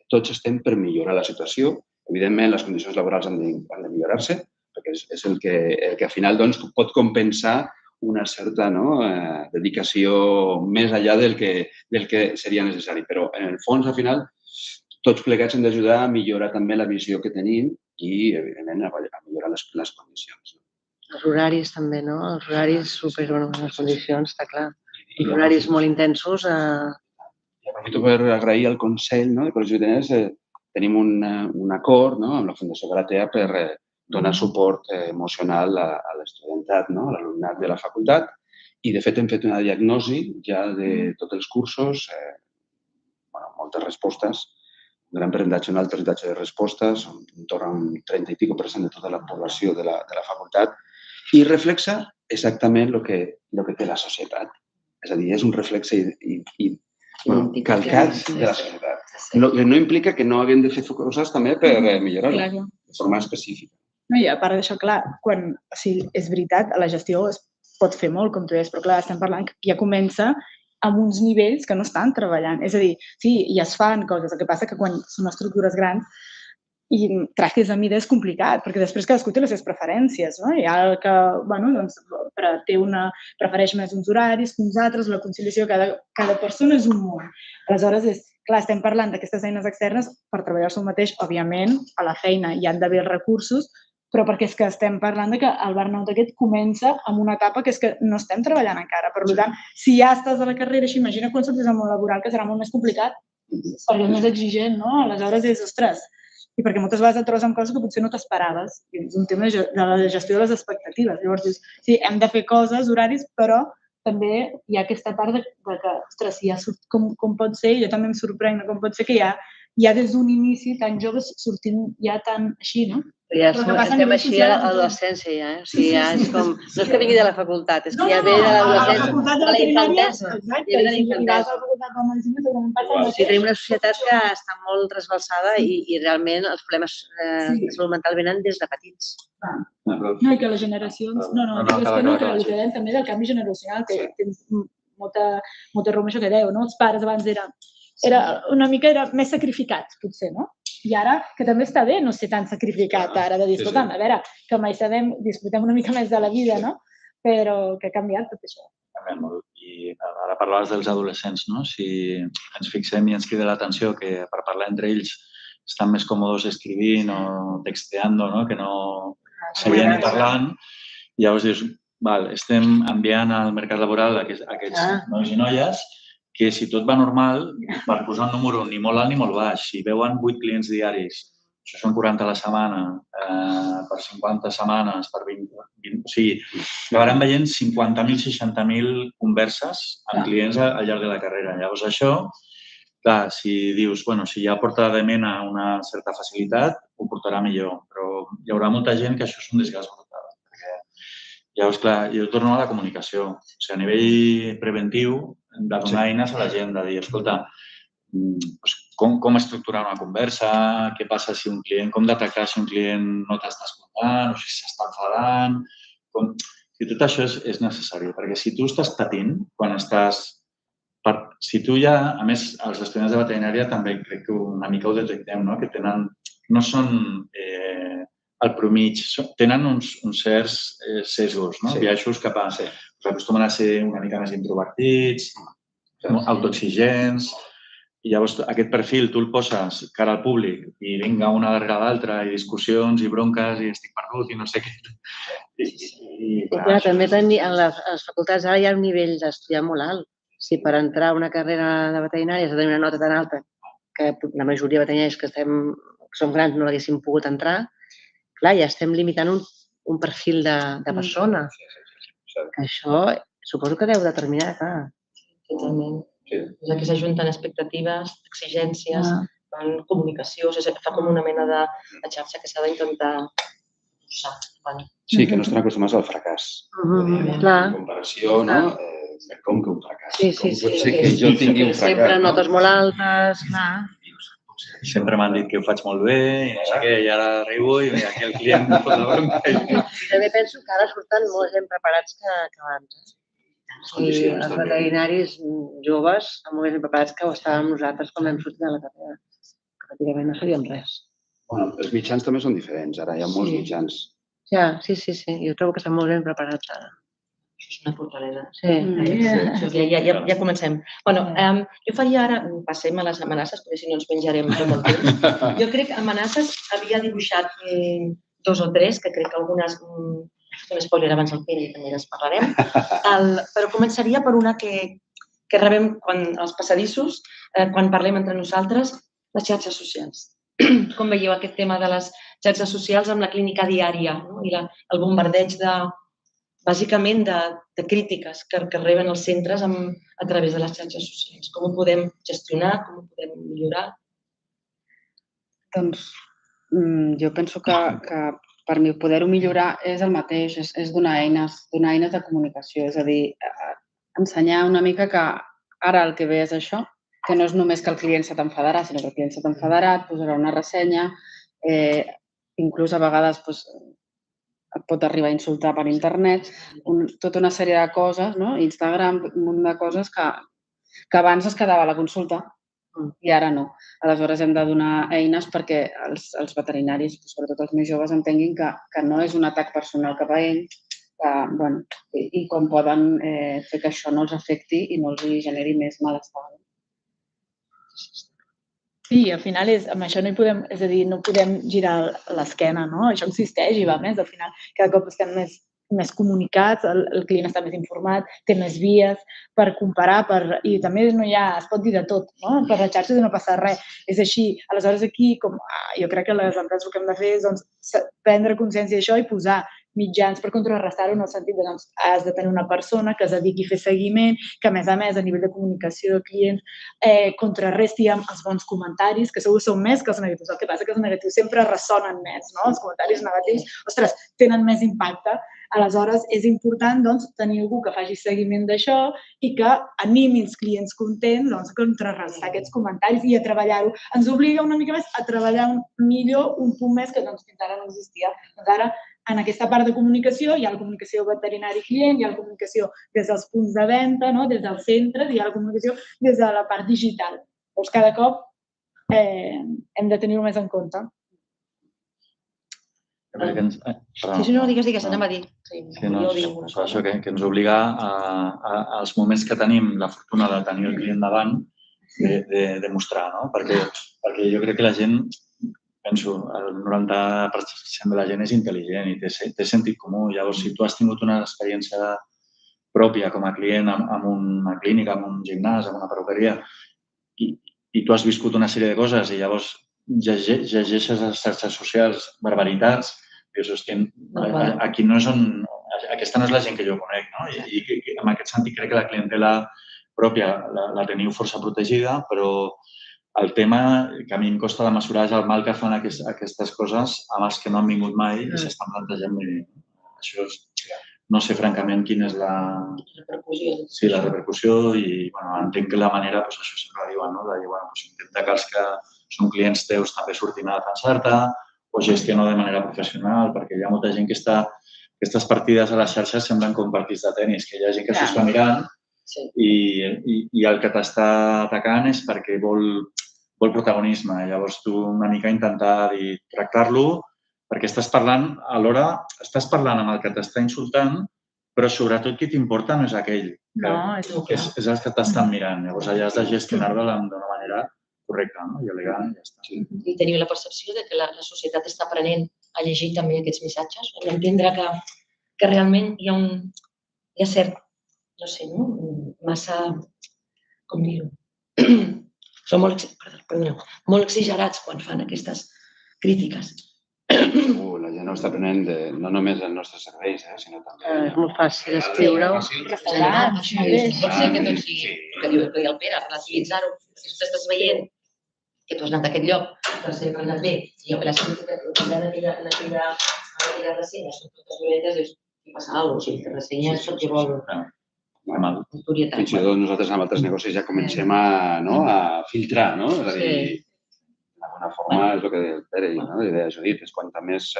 Tots estem per millorar la situació. Evidentment, les condicions laborals han de millorar-se perquè és el que al final pot compensar una certa dedicació més enllà del que seria necessari. Però, en el fons, al final, tots plegats hem d'ajudar a millorar també la visió que tenim i, evidentment, a millorar les condicions. Els horaris també, no? Els horaris les condicions, està clar. Els horaris molt intensos. I aprofito per agrair al Consell de Col·legis Veterinaris. Tenim un acord amb la Fundació Galatea per donar suport emocional a l'estudiantat, a l'alumnat de la facultat. I, de fet, hem fet una diagnosi ja de tots els cursos, moltes respostes, un gran percentatge, un alt percentatge de respostes, entorn a un 30 i pico % de tota la població de la facultat, i reflexa exactament el que té la societat. És a dir, és un reflexe calcat de la societat. No implica que no haguem de fer coses també per millorar-ho de forma específica. I a part d'això, clar, és veritat, la gestió es pot fer molt, com tu deies, però clar, estem parlant que ja comença amb uns nivells que no estan treballant. És a dir, sí, ja es fan coses, el que passa que quan són estructures grans i tractes a mida és complicat, perquè després cadascú té les seves preferències, no? Hi ha el que, prefereix més uns horaris que uns altres, la conciliació, cada persona és un món. Aleshores, clar, estem parlant d'aquestes eines externes per treballar-se el mateix, òbviament, a la feina hi han d'haver recursos, però perquè és que estem parlant que el burnout aquest comença amb una etapa que és que no estem treballant encara. Per tant, si ja estàs a la carrera així, imagina quan surtis al món laboral, que serà molt més complicat, perquè és més exigent, no? Aleshores és, ostres, i perquè moltes vegades et trobes amb coses que potser no t'esperaves. És un tema de la gestió de les expectatives. Llavors, sí, hem de fer coses, horaris, però també hi ha aquesta part de que, ostres, ja surt com pot ser, i jo també em sorprèn com pot ser que ja des d'un inici tan joves sortint ja tan així, no? Ja estem així a l'adolescència, ja. O sigui, ja és com... No és que vingui de la facultat, és que ja ve de l'adolescència, de la infantesa. Exacte, i vas a la facultat de medicina segurament passa el mateix. Sí, tenim una societat que està molt trasbalsada i realment els problemes de salut mental venen des de petits. No, i que les generacions... No, que el que dèiem també del canvi generacional, que tens molta raó amb això que dèieu, no? Els pares abans era una mica més sacrificats, potser, no? I ara, que també està bé no ser tan sacrificat ara, de dir, escolta'm, a veure, que mai sabem, disfrutem una mica més de la vida, no? Però que ha canviat tot això. Canviat molt. I ara parlaves dels adolescents, no? Si ens fixem i ens crida l'atenció que per parlar entre ells estan més còmodes escrivint o texteando, no? Que no seguien parlant. Llavors dius, val, estem enviant al mercat laboral aquests nois i noies que si tot va normal, per posar un número ni molt alt ni molt baix, si veuen 8 clients diaris, això són 40 a la setmana, per 50 setmanes, per 20... O sigui, acabaran veient 50.000, 60.000 converses amb clients al llarg de la carrera. Llavors això, Clar, si dius, si ja porta de mena una certa facilitat, ho portarà millor, però hi haurà molta gent que això és un desgast brutal. Perquè, llavors, clar, jo torno a la comunicació. O sigui, a nivell preventiu, hem de donar eines a la gent, de dir, escolta, com estructurar una conversa, què passa si un client, com detectar si un client no t'està escoltant o si s'està enfadant. I tot això és necessari, perquè si tu estàs patint quan estàs... Si tu ja, a més, els estudiants de veterinària també crec que una mica ho detectem, que tenen, no són el promig, tenen uns certs sesgos, biaixos cap a... Acostumen a ser una mica més introvertits, autoexigents, i llavors aquest perfil tu el poses cara al públic i vinga una darrere l'altra i discussions i bronques i estic perdut i no sé què. I clar, també a les facultats ara hi ha un nivell d'estudiant molt alt. Si per entrar a una carrera de veterinària has de tenir una nota tan alta que la majoria de veterinaris que som grans no l'haguéssim pogut entrar, clar, ja estem limitant un perfil de persona. Això suposo que deu determinar, clar. Totalment. És que s'ajunten expectatives, exigències, comunicació, fa com una mena de xarxa que s'ha d'intentar usar. Sí, que no estan acostumats al fracàs. Clar. En comparació, no? Com que un fracàs? Sí. Com pot ser que jo tingui un fracàs? Sempre notes molt altes, clar. Sempre m'han dit que ho faig molt bé i no sé què, i ara arribo i aquí el client no pot la bronca. També penso que ara surten molt gent preparats que abans. I els veterinaris joves estan molt ben preparats que ho estàvem nosaltres quan vam sortir de la carrera. Pràcticament no sabíem res. Els mitjans també són diferents, ara hi ha molts mitjans. Ja, sí. Jo trobo que estan molt ben preparats ara. Això és una fortalesa. Sí. Ja comencem. Jo faria ara, passem a les amenaces, perquè si no ens menjarem tot el temps. Jo crec que amenaces havia dibuixat 2 o 3, que crec que algunes, un spoiler abans del film i també les parlarem, però començaria per una que rebem als passadissos, quan parlem entre nosaltres, les xarxes socials. Com veieu aquest tema de les xarxes socials amb la clínica diària i el bombardeig bàsicament de crítiques que reben els centres a través de les xarxes socials. Com ho podem gestionar, com ho podem millorar? Doncs jo penso que per mi poder-ho millorar és el mateix, és donar eines de comunicació, és a dir, ensenyar una mica que ara el que ve és això, que no és només que el client se t'enfadarà, sinó que el client se t'enfadarà, et posarà una ressenya, inclús a vegades et pot arribar a insultar per internet, tota una sèrie de coses, Instagram, un munt de coses que abans es quedava a la consulta i ara no. Aleshores hem de donar eines perquè els veterinaris, sobretot els més joves, entenguin que no és un atac personal cap a ells i com poden fer que això no els afecti i no els generi més malestar. Sí, al final amb això no hi podem, és a dir, no podem girar l'esquena, no? Això existeix i va més, al final cada cop estem més comunicats, el client està més informat, té més vies per comparar, i també es pot dir de tot, no? Per les xarxes no passa res, és així. Aleshores aquí, jo crec que les empreses el que hem de fer és prendre consciència d'això i posar mitjans per contrarrestar-ho en el sentit de has de tenir una persona que es dediqui a fer seguiment, que a més a nivell de comunicació de clients contrarresti amb els bons comentaris, que segur són més que els negatius. El que passa que els negatius sempre ressonen més, no? Els comentaris negatius, ostres, tenen més impacte. Aleshores, és important tenir algú que faci seguiment d'això i que animi els clients contents a contrarrestar aquests comentaris i a treballar-ho. Ens obliga una mica més a treballar millor un punt més que fins ara no existia. Ara, en aquesta part de comunicació, hi ha la comunicació veterinari-client, hi ha la comunicació des dels punts de venda, des dels centres, i hi ha la comunicació des de la part digital. Doncs cada cop hem de tenir-ho més en compte. Sí, no, digues, anava a dir. Això que ens obliga als moments que tenim la fortuna de tenir el client davant de mostrar, no? Perquè jo crec que la gent, penso, el 90% de la gent és intel·ligent i té sentit comú. Llavors, si tu has tingut una experiència pròpia com a client en una clínica, en un gimnàs, en una perruqueria, i tu has viscut una sèrie de coses i llavors llegeixes a les xarxes socials barbaritats, dius, hòstia, aquí no és on... Aquesta no és la gent que jo conec, no? I en aquest sentit crec que la clientela pròpia la teniu força protegida, però el tema que a mi em costa de mesurar és el mal que fan aquestes coses amb els que no han vingut mai i s'estan plantejant venir. Això és... No sé, francament, quina és la repercussió i entenc que la manera, això sempre diuen, de dir, intenta que els que són clients teus també surtin a defensar-te o gestionar de manera professional, perquè hi ha molta gent que aquestes partides a les xarxes semblen com partits de tennis, que hi ha gent que s'ho està mirant i el que t'està atacant és perquè vol protagonisme. Llavors, tu una mica intentar tractar-lo perquè estàs parlant amb el que t'està insultant, però sobretot qui t'importa no és aquell, que és el que t'estan mirant. Llavors, allà has de gestionar-lo d'una manera correcta i elegant i ja està. I teniu la percepció que la societat està aprenent a llegir també aquests missatges, a entendre que realment hi ha cert, no sé, massa, com dir-ho, són molt exagerats quan fan aquestes crítiques. La gent ho està aprenent no només els nostres serveis, sinó també... És molt fàcil escriure-ho. Restaurants, pot ser que tot sigui, que diu el Pere, relativitzar-ho. Si tu estàs veient que tu has anat a aquest lloc, per ser que has anat bé, i les crítiques que en aquella ressenya són totes dolentes, dius, hi passa alguna cosa, que ressenyes perquè vol notorietat. Fins i tot nosaltres amb altres negocis ja comencem a filtrar, no? És a dir, d'alguna forma és el que deia el Pere i la Judit, és quanta més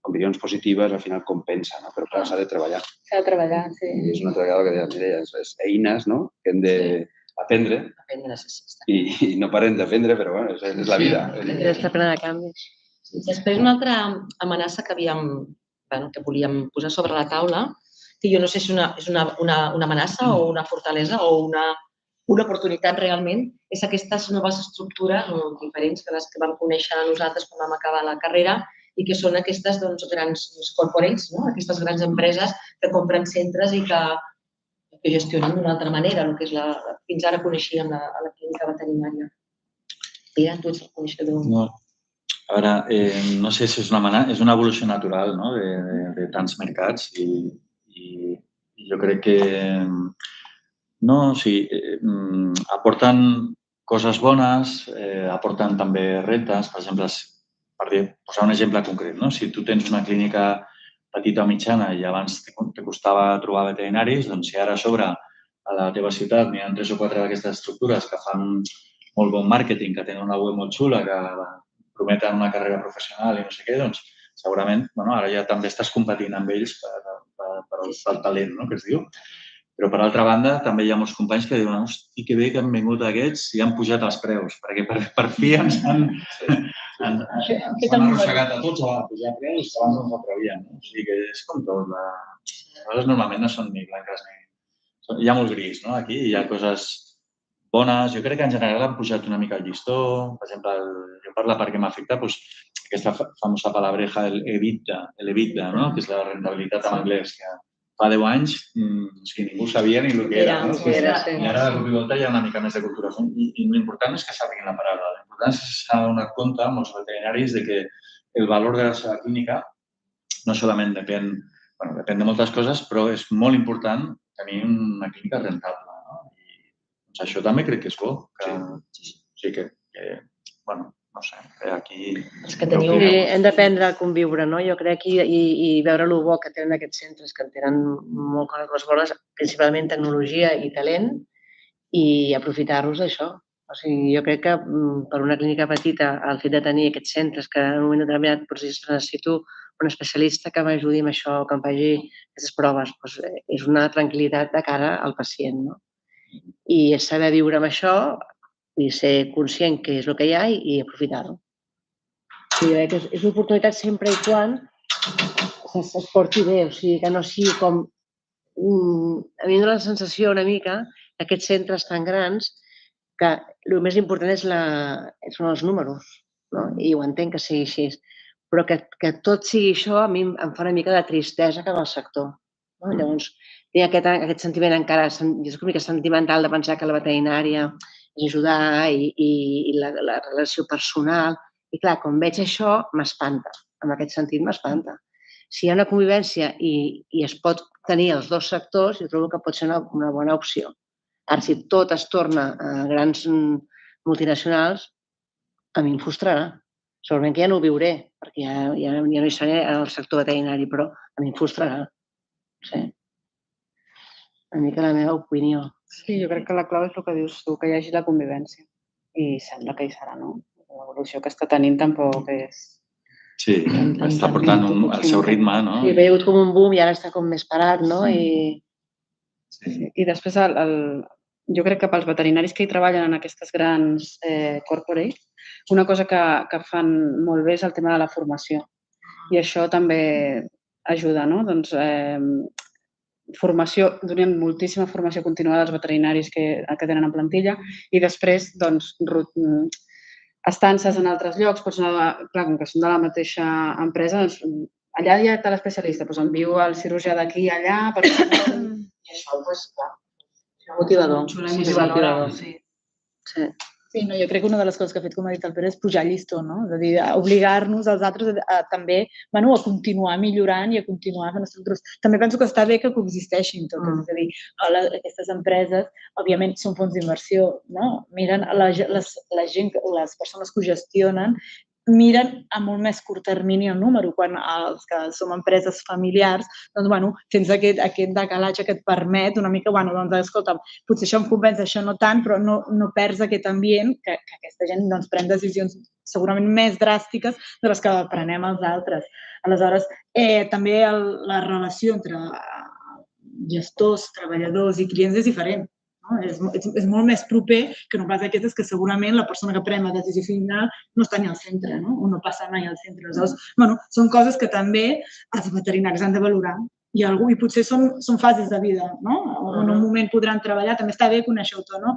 opinions positives al final compensa, però clar, s'ha de treballar. S'ha de treballar, sí. I és una altra vegada que deia Mireia, és eines que hem d'aprendre i no parem d'aprendre, però bueno, és la vida. Està plena de canvis. Després, una altra amenaça que volíem posar sobre la taula, que jo no sé si és una amenaça o una fortalesa o una oportunitat realment, és aquestes noves estructures diferents que les que vam conèixer nosaltres quan vam acabar la carrera i que són aquestes grans corporates, aquestes grans empreses que compren centres i que gestionen d'una altra manera, el que fins ara coneixíem a la clínica veterinària. Pere, tu ets el coneixedor. No. A veure, no sé si és una evolució natural de tants mercats i jo crec que aporten coses bones, aporten també reptes. Per exemple, per posar un exemple concret, si tu tens una clínica petita o mitjana i abans te costava trobar veterinaris, doncs si ara a sobre a la teva ciutat n'hi ha 3 o 4 d'aquestes estructures que fan molt bon màrqueting, que tenen una web molt xula, que prometen una carrera professional i no sé què, doncs segurament ara ja també estàs competint amb ells pel talent, que es diu. Però, per altra banda, també hi ha molts companys que diuen hosti, que bé que han vingut aquests i han pujat els preus, perquè per fi ens han arrossegat a tots a pujar preus que abans no ens atrevien. O sigui que és com tot. Les coses normalment no són ni blanques ni... Hi ha molt gris, aquí hi ha coses bones. Jo crec que en general han pujat una mica el llistó. Per exemple, jo per la part que m'afecta, aquesta famosa palabreja, el EBITDA, que és la rentabilitat en anglès, que fa 10 anys ningú sabia ni el que era. I ara de cop i volta hi ha una mica més de cultura. I l'important és que sàpiguen la paraula. L'important és que s'ha donat compte amb els veterinaris de que el valor de la seva clínica no solament depèn de moltes coses, però és molt important tenir una clínica rentable. I això també crec que és bo. Sí que, no sé, aquí... Hem d'aprendre a conviure, jo crec, i veure el bo que tenen aquests centres, que tenen molt coses bones, principalment tecnologia i talent, i aprofitar-los d'això. O sigui, jo crec que per una clínica petita, el fet de tenir aquests centres que en un moment determinat necessito un especialista que m'ajudi amb això, que em faci aquestes proves, és una tranquil·litat de cara al pacient. I és saber viure amb això i ser conscient que és el que hi ha i aprofitar-ho. Jo crec que és una oportunitat sempre i quan es porti bé, o sigui, que no sigui com... A mi em dóna la sensació una mica que aquests centres tan grans que el més important són els números, i ho entenc que sigui així, però que tot sigui això a mi em fa una mica de tristesa cap al sector. Llavors, tinc aquest sentiment encara, és una mica sentimental de pensar que la veterinària és ajudar i la relació personal. I clar, quan veig això, m'espanta. En aquest sentit, m'espanta. Si hi ha una convivència i es pot tenir els dos sectors, jo trobo que pot ser una bona opció. Ara, si tot es torna a grans multinacionals, a mi em frustrarà. Segurament que ja no ho viuré, perquè ja no hi seré al sector veterinari, però a mi em frustrarà. Sí. Una mica la meva opinió. Sí, jo crec que la clau és el que dius tu, que hi hagi la convivència. I sembla que hi serà, no? L'evolució que està tenint tampoc és... Sí, està portant el seu ritme, no? Sí, hi ha hagut com un boom i ara està com més parat, no? I després, jo crec que pels veterinaris que hi treballen en aquestes grans corporates, una cosa que fan molt bé és el tema de la formació. I això també ajuda, no? Doncs formació, donen moltíssima formació continuada als veterinaris que tenen en plantilla i després, doncs, estances en altres llocs, pots anar, clar, com que són de la mateixa empresa, doncs, allà hi ha tal especialista, doncs envio el cirurgià d'aquí i allà, i això, doncs, clar, és motivador. És motivador. Sí. Sí, no, jo crec que una de les coses que ha fet, com ha dit el Pere, és pujar llistó, no? És a dir, obligar-nos als altres a també, bueno, a continuar millorant i a continuar fent estructures. També penso que està bé que coexisteixin totes, és a dir, aquestes empreses, òbviament, són fons d'inversió, no? Miren la gent, les persones que ho gestionen, miren a molt més curt termini el número, quan els que som empreses familiars, doncs, bueno, tens aquest decalatge que et permet una mica, bueno, doncs, escolta, potser això em convenç, això no tant, però no perds aquest ambient que aquesta gent, doncs, pren decisions segurament més dràstiques de les que prenem els altres. Aleshores, també la relació entre gestors, treballadors i clients és diferent. És molt més proper que no pas aquestes que segurament la persona que pren la decisió final no està ni al centre, no? O no passa mai al centre. Aleshores, bueno, són coses que també els veterinaris han de valorar i potser són fases de vida, no? En un moment podran treballar, també està bé conèixer-ho tot, no?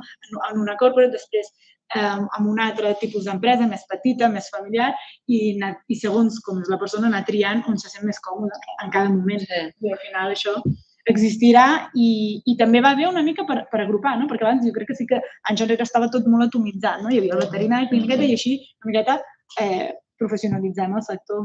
En una corporate, després amb un altre tipus d'empresa, més petita, més familiar, i segons com és la persona anar triant on se sent més còmode en cada moment. I al final això existirà i també va bé una mica per agrupar, no? Perquè abans jo crec que sí que en genere estava tot molt atomitzat, no? Hi havia el veterinari, clínica i així una miqueta professionalitzant el sector.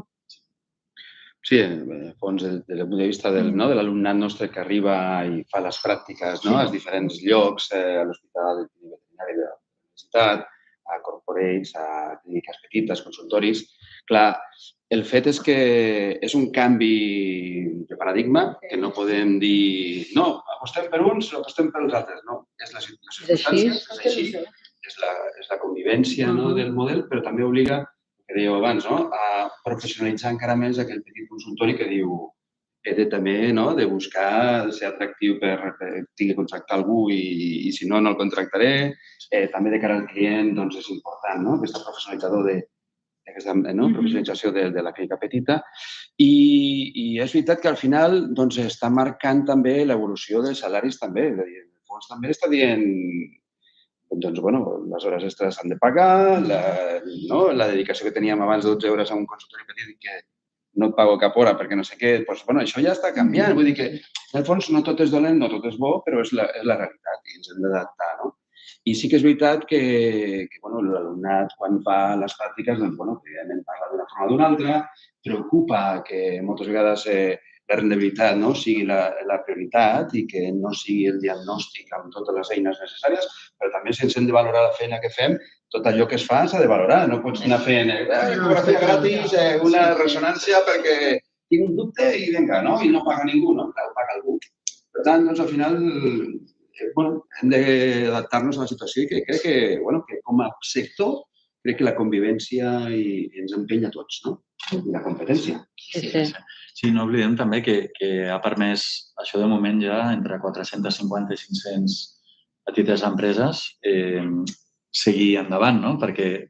Sí, en fons, des del punt de vista de l'alumnat nostre que arriba i fa les pràctiques als diferents llocs, a l'Hospital Veterinari de la Universitat, a corporates, a clíniques petites, consultoris. Clar, el fet és que és un canvi de paradigma, que no podem dir no, apostem per uns o apostem per els altres. No, és la circumstància, és així, és la convivència del model, però també obliga, que dèieu abans, a professionalitzar encara més aquell petit consultori que diu he de també de buscar ser atractiu per tingui que contractar algú i si no, no el contractaré. També de cara al client és important aquesta professionalitzador aquesta professionalització de la clínica petita i és veritat que al final està marcant també l'evolució dels salaris també. És a dir, en el fons també està dient les hores extres s'han de pagar, la dedicació que teníem abans de 12 hores a un consultori petit que no et pago cap hora perquè no sé què, això ja està canviant. Vull dir que, en el fons, no tot és dolent, no tot és bo, però és la realitat i ens hem d'adaptar, no? I sí que és veritat que l'alumnat, quan fa les pràctiques, evidentment parla d'una forma o d'una altra, preocupa que moltes vegades la rendibilitat sigui la prioritat i que no sigui el diagnòstic amb totes les eines necessàries, però també si ens hem de valorar la feina que fem, tot allò que es fa s'ha de valorar. No pots anar fent ecografia gratis, una ressonància perquè tinc un dubte i vinga, i no paga ningú, no? Ho paga algú. Per tant, al final, hem d'adaptar-nos a la situació i crec que com a sector, crec que la convivència ens empenya a tots, no? I la competència. Sí, no oblidem també que ha permès això de moment ja entre 450 i 500 petites empreses seguir endavant, no? Perquè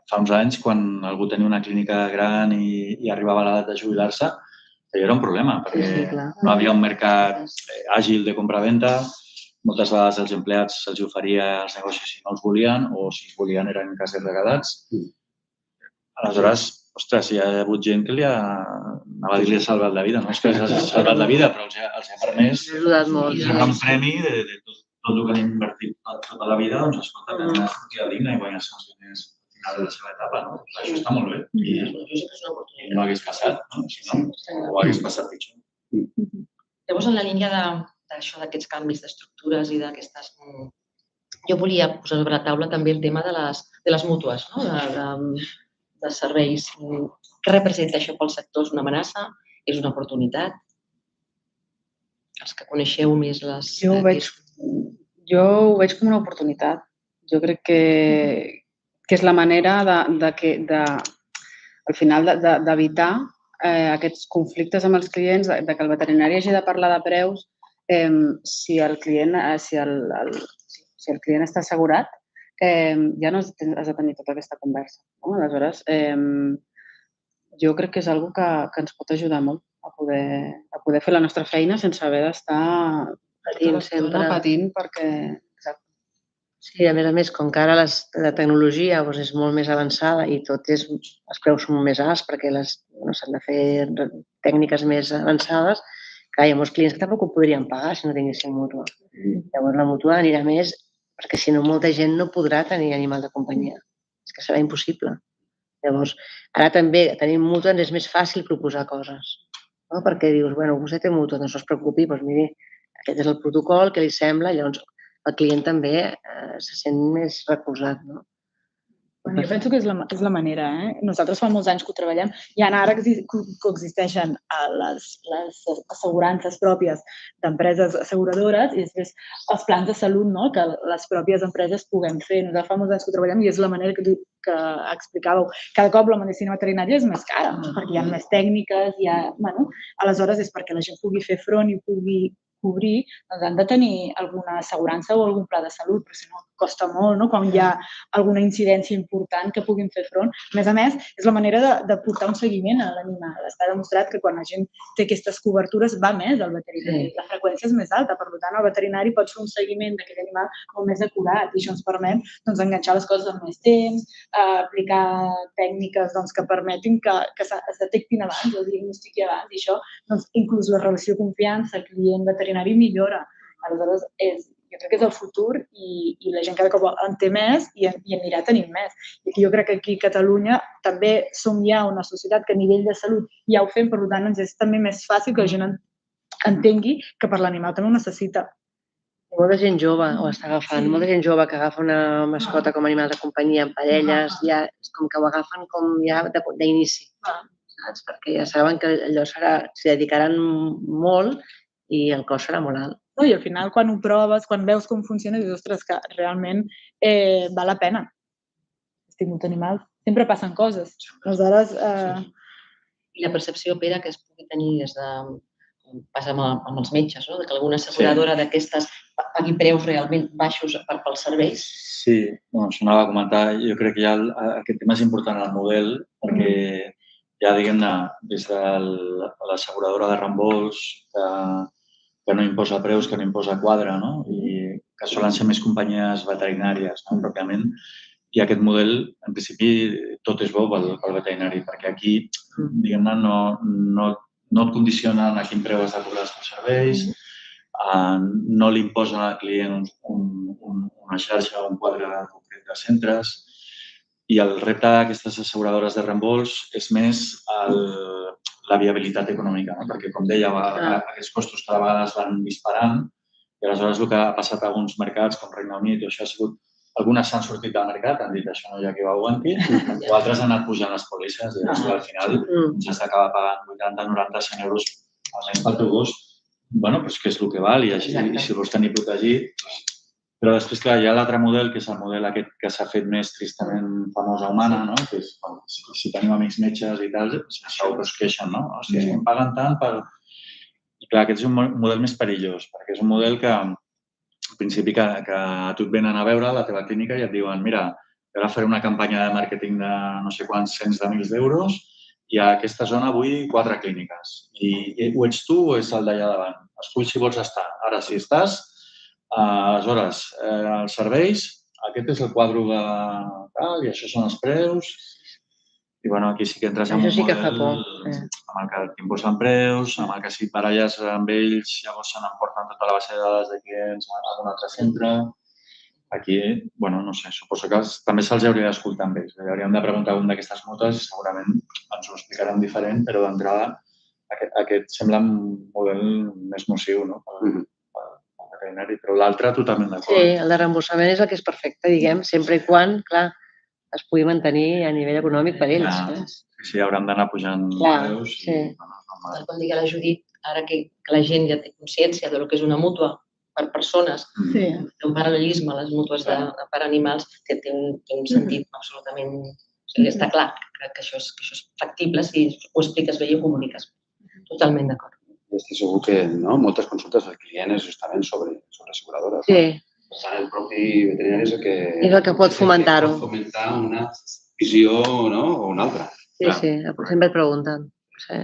fa uns anys, quan algú tenia una clínica gran i arribava a l'edat de jubilar-se, era un problema, perquè no havia un mercat àgil de compra-venda, moltes vegades els empleats se'ls oferia els negocis si no els volien o si els volien eren quasi regalats. Aleshores, ostres, hi ha hagut gent que li ha salvat la vida. No és que els ha salvat la vida, però els ha permès un premi de tot el que han invertit tota la vida, doncs, escolta, tenir una sortida digna i guanyar-se els diners al final de la seva etapa. Això està molt bé. I no hagués passat, no? Si no, ho hagués passat pitjor. Llavors, en la línia d'això d'aquests canvis d'estructures i d'aquestes... Jo volia posar sobre la taula també el tema de les mútues, de serveis. Què representa això pel sector? És una amenaça? És una oportunitat? Els que coneixeu més les... Jo ho veig com una oportunitat. Jo crec que és la manera al final d'evitar aquests conflictes amb els clients, que el veterinari hagi de parlar de preus si el client està assegurat, ja no has de tenir tota aquesta conversa. Aleshores, jo crec que és una cosa que ens pot ajudar molt a poder fer la nostra feina sense haver d'estar patint perquè... Sí, a més, com que ara la tecnologia és molt més avançada i els preus són més alts perquè s'han de fer tècniques més avançades, clar, hi ha molts clients que tampoc ho podrien pagar si no tinguessin mútua. Llavors la mútua anirà més perquè si no molta gent no podrà tenir animal de companyia. És que serà impossible. Llavors, ara també tenim mútua és més fàcil proposar coses. Perquè dius, bueno, vostè té mútua, doncs no es preocupi, doncs miri, aquest és el protocol, què li sembla? Llavors el client també se sent més recolzat, no? Jo penso que és la manera. Nosaltres fa molts anys que ho treballem i ara coexisteixen les assegurances pròpies d'empreses asseguradores i després els plans de salut que les pròpies empreses puguem fer. Nosaltres fa molts anys que ho treballem i és la manera que explicàveu. Cada cop la medicina veterinària és més cara perquè hi ha més tècniques, aleshores és perquè la gent pugui fer front i pugui cobrir, doncs han de tenir alguna assegurança o algun pla de salut, però si no costa molt, quan hi ha alguna incidència important que puguin fer front. A més, és la manera de portar un seguiment a l'animal. Està demostrat que quan la gent té aquestes cobertures va més al veterinari. La freqüència és més alta, per tant, el veterinari pot fer un seguiment d'aquell animal molt més acurat i això ens permet enganxar les coses amb més temps, aplicar tècniques que permetin que es detectin abans, el diagnostiqui abans i això, inclús la relació de confiança client-veterinari millora. Aleshores, jo crec que és el futur i la gent cada cop en té més i anirà tenint més. I jo crec que aquí a Catalunya també som ja una societat que a nivell de salut ja ho fem, per tant, ens és també més fàcil que la gent entengui que per l'animal també ho necessita. Molta gent jove ho està agafant, molta gent jove que agafa una mascota com a animal de companyia en parelles, ja és com que ho agafen com ja d'inici, saps? Perquè ja saben que allò s'hi dedicaran molt i el cost serà molt alt. I al final, quan ho proves, quan veus com funciona, dius, ostres, que realment val la pena. Estic molt animal. Sempre passen coses. Aleshores... I la percepció, Pere, que es pugui tenir des de... com passa amb els metges, que alguna asseguradora d'aquestes pagui preus realment baixos pels serveis? Sí, això anava a comentar. Jo crec que ja aquest tema és important al model perquè ja, diguem-ne, des de l'asseguradora de reembols, que no imposa preus, que no imposa quadre, i que solen ser més companyies veterinàries, pròpiament. I aquest model, en principi, tot és bo pel veterinari, perquè aquí, diguem-ne, no et condicionen a quin preu has de cobrar els teus serveis, no li imposen al client una xarxa o un quadre concret de centres, i el repte d'aquestes asseguradores de reembols és més la viabilitat econòmica, perquè, com deia, aquests costos cada vegada es van disparant i aleshores el que ha passat a alguns mercats com Regne Unit i això ha sigut algunes s'han sortit del mercat, han dit això no hi ha qui ho aguanti, o altres han anat pujant les pòlisses i al final s'has d'acabar pagant 80, 90, 100 euros al mes pel teu gos. Bé, però és que és el que val i si vols tenir protegit. Però després, clar, hi ha l'altre model, que és el model aquest que s'ha fet més tristament famós a Humana, que és si tenim amics metges i tal, això ho es queixen, no? O sigui, em paguen tant per... I clar, aquest és un model més perillós, perquè és un model que, al principi, que a tu et venen a veure a la teva clínica i et diuen, mira, ara faré una campanya de màrqueting de no sé quants cents de mils d'euros i a aquesta zona vull 4 clíniques. I o ets tu o és el d'allà davant. Escull si vols estar. Ara, si estàs, aleshores, els serveis, aquest és el quadre de tal i això són els preus. I aquí sí que entres en un model amb el que t'imposen preus, amb el que si baralles amb ells, llavors se n'emporten tota la base de dades de clients a un altre centre. Aquí, no sé, suposo que també se'ls hauria d'escoltar amb ells. Hauríem de preguntar un d'aquestes mútues i segurament ens ho explicaran diferent, però d'entrada aquest sembla un model més nociu, no? veterinari, però l'altre totalment d'acord. Sí, el de reemborsament és el que és perfecte, diguem, sempre i quan, clar, es pugui mantenir a nivell econòmic per ells. Sí, hauran d'anar pujant preus. Tal com digui la Judit, ara que la gent ja té consciència del que és una mútua per persones, té un paral·lelisme a les mútues per animals, que té un sentit absolutament... O sigui, està clar que això és factible si ho expliques bé i ho comuniques. Totalment d'acord. Estic segur que moltes consultes del client és justament sobre asseguradores. Sí. El propi veterinari és el que... És el que pot fomentar-ho. Pot fomentar una visió o una altra. Sí, sempre et pregunten. Sí.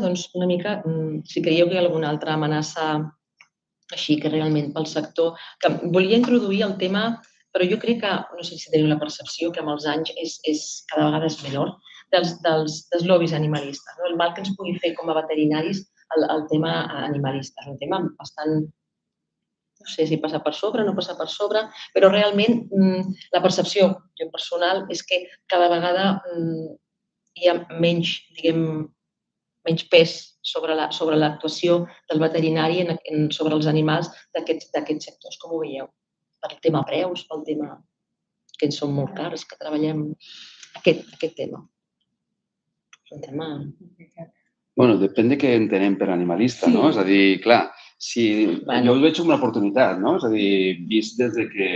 Doncs una mica, si creieu que hi ha alguna altra amenaça així que realment pel sector, que volia introduir el tema, però jo crec que, no sé si teniu la percepció, que amb els anys cada vegada és menor, dels lobbies animalistes. El mal que ens pugui fer com a veterinaris el tema animalista. És un tema bastant, no sé si passa per sobre o no passa per sobre, però realment la percepció jo personal és que cada vegada hi ha menys, diguem, menys pes sobre l'actuació del veterinari sobre els animals d'aquests sectors. Com ho veieu? Pel tema preus, pel tema que ens són molt cars, que treballem aquest tema. És un tema... Bueno, depèn de què entenem per animalista, no? És a dir, clar, jo ho veig com una oportunitat, no? És a dir, vist des de que,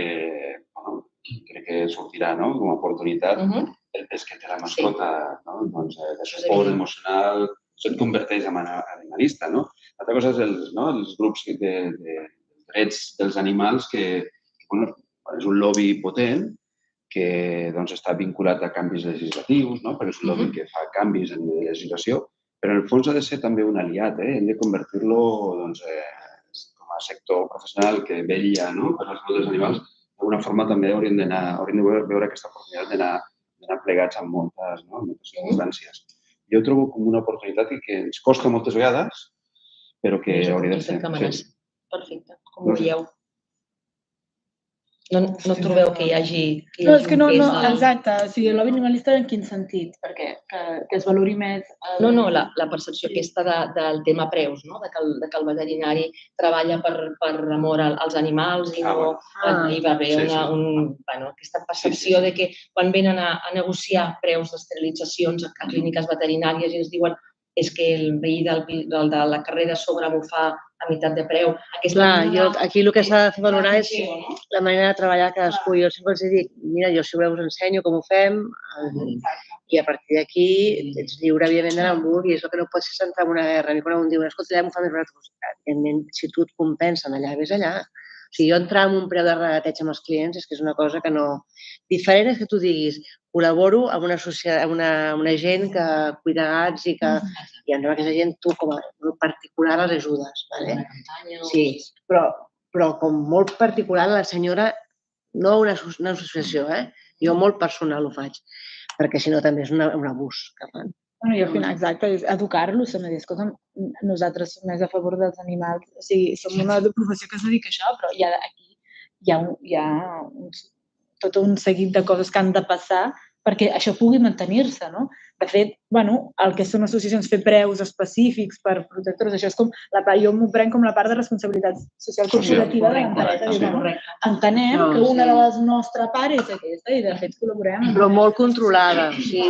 crec que sortirà, no? Com a oportunitat, el pes que té la mascota, no? Doncs, de suport emocional, això et converteix en animalista, no? L'altra cosa és els grups de drets dels animals que és un lobby potent que està vinculat a canvis legislatius, perquè és un lobby que fa canvis en la legislació, però en el fons ha de ser també un aliat, hem de convertir-lo com a sector professional que vetlla per la salut dels animals. D'alguna forma també hauríem de veure aquesta oportunitat d'anar plegats amb moltes circumstàncies. Jo trobo com una oportunitat que ens costa moltes vegades, però que hauria de ser. Perfecte. Com ho veieu? No trobeu que hi hagi... No, és que no, exacte. O sigui, el lobby animalista en quin sentit? Perquè que es valori més... No, la percepció aquesta del tema preus, no? De que el veterinari treballa per amor als animals i no... Hi va haver aquesta percepció de que quan venen a negociar preus d'esterilitzacions a clíniques veterinàries i ens diuen és que el veí de la carrera sobre m'ho fa a meitat de preu. Aquí el que s'ha de fer valorar és la manera de treballar cadascú. Jo sempre els dic, mira, jo si voleu us ensenyo com ho fem i a partir d'aquí ets lliure, evidentment, d'anar on vulguis. El que no pots és entrar en una guerra. A mi quan em diuen, escolta, allà m'ho fa més barat. Evidentment, si tu et compensen allà, vés allà. O sigui, jo entrar en un preu de regateig amb els clients és que és una cosa que no... Diferent és que tu diguis, col·laboro amb una gent que cuida gats i que... I en aquesta gent tu com a particular les ajudes. Sí, però com molt particular la senyora, no una associació, jo molt personal ho faig, perquè si no també és un abús que fan. I al final, exacte, és educar-los, també dir, escolta, nosaltres som més a favor dels animals, o sigui, som una professió que es dedica a això, però aquí hi ha tot un seguit de coses que han de passar perquè això pugui mantenir-se, no? De fet, el que són associacions fer preus específics per protectors, això és com, jo m'ho prenc com la part de responsabilitat social corporativa de l'empresa. Entenem que una de les nostres parts és aquesta i de fet col·laborem. Però molt controlada, sí.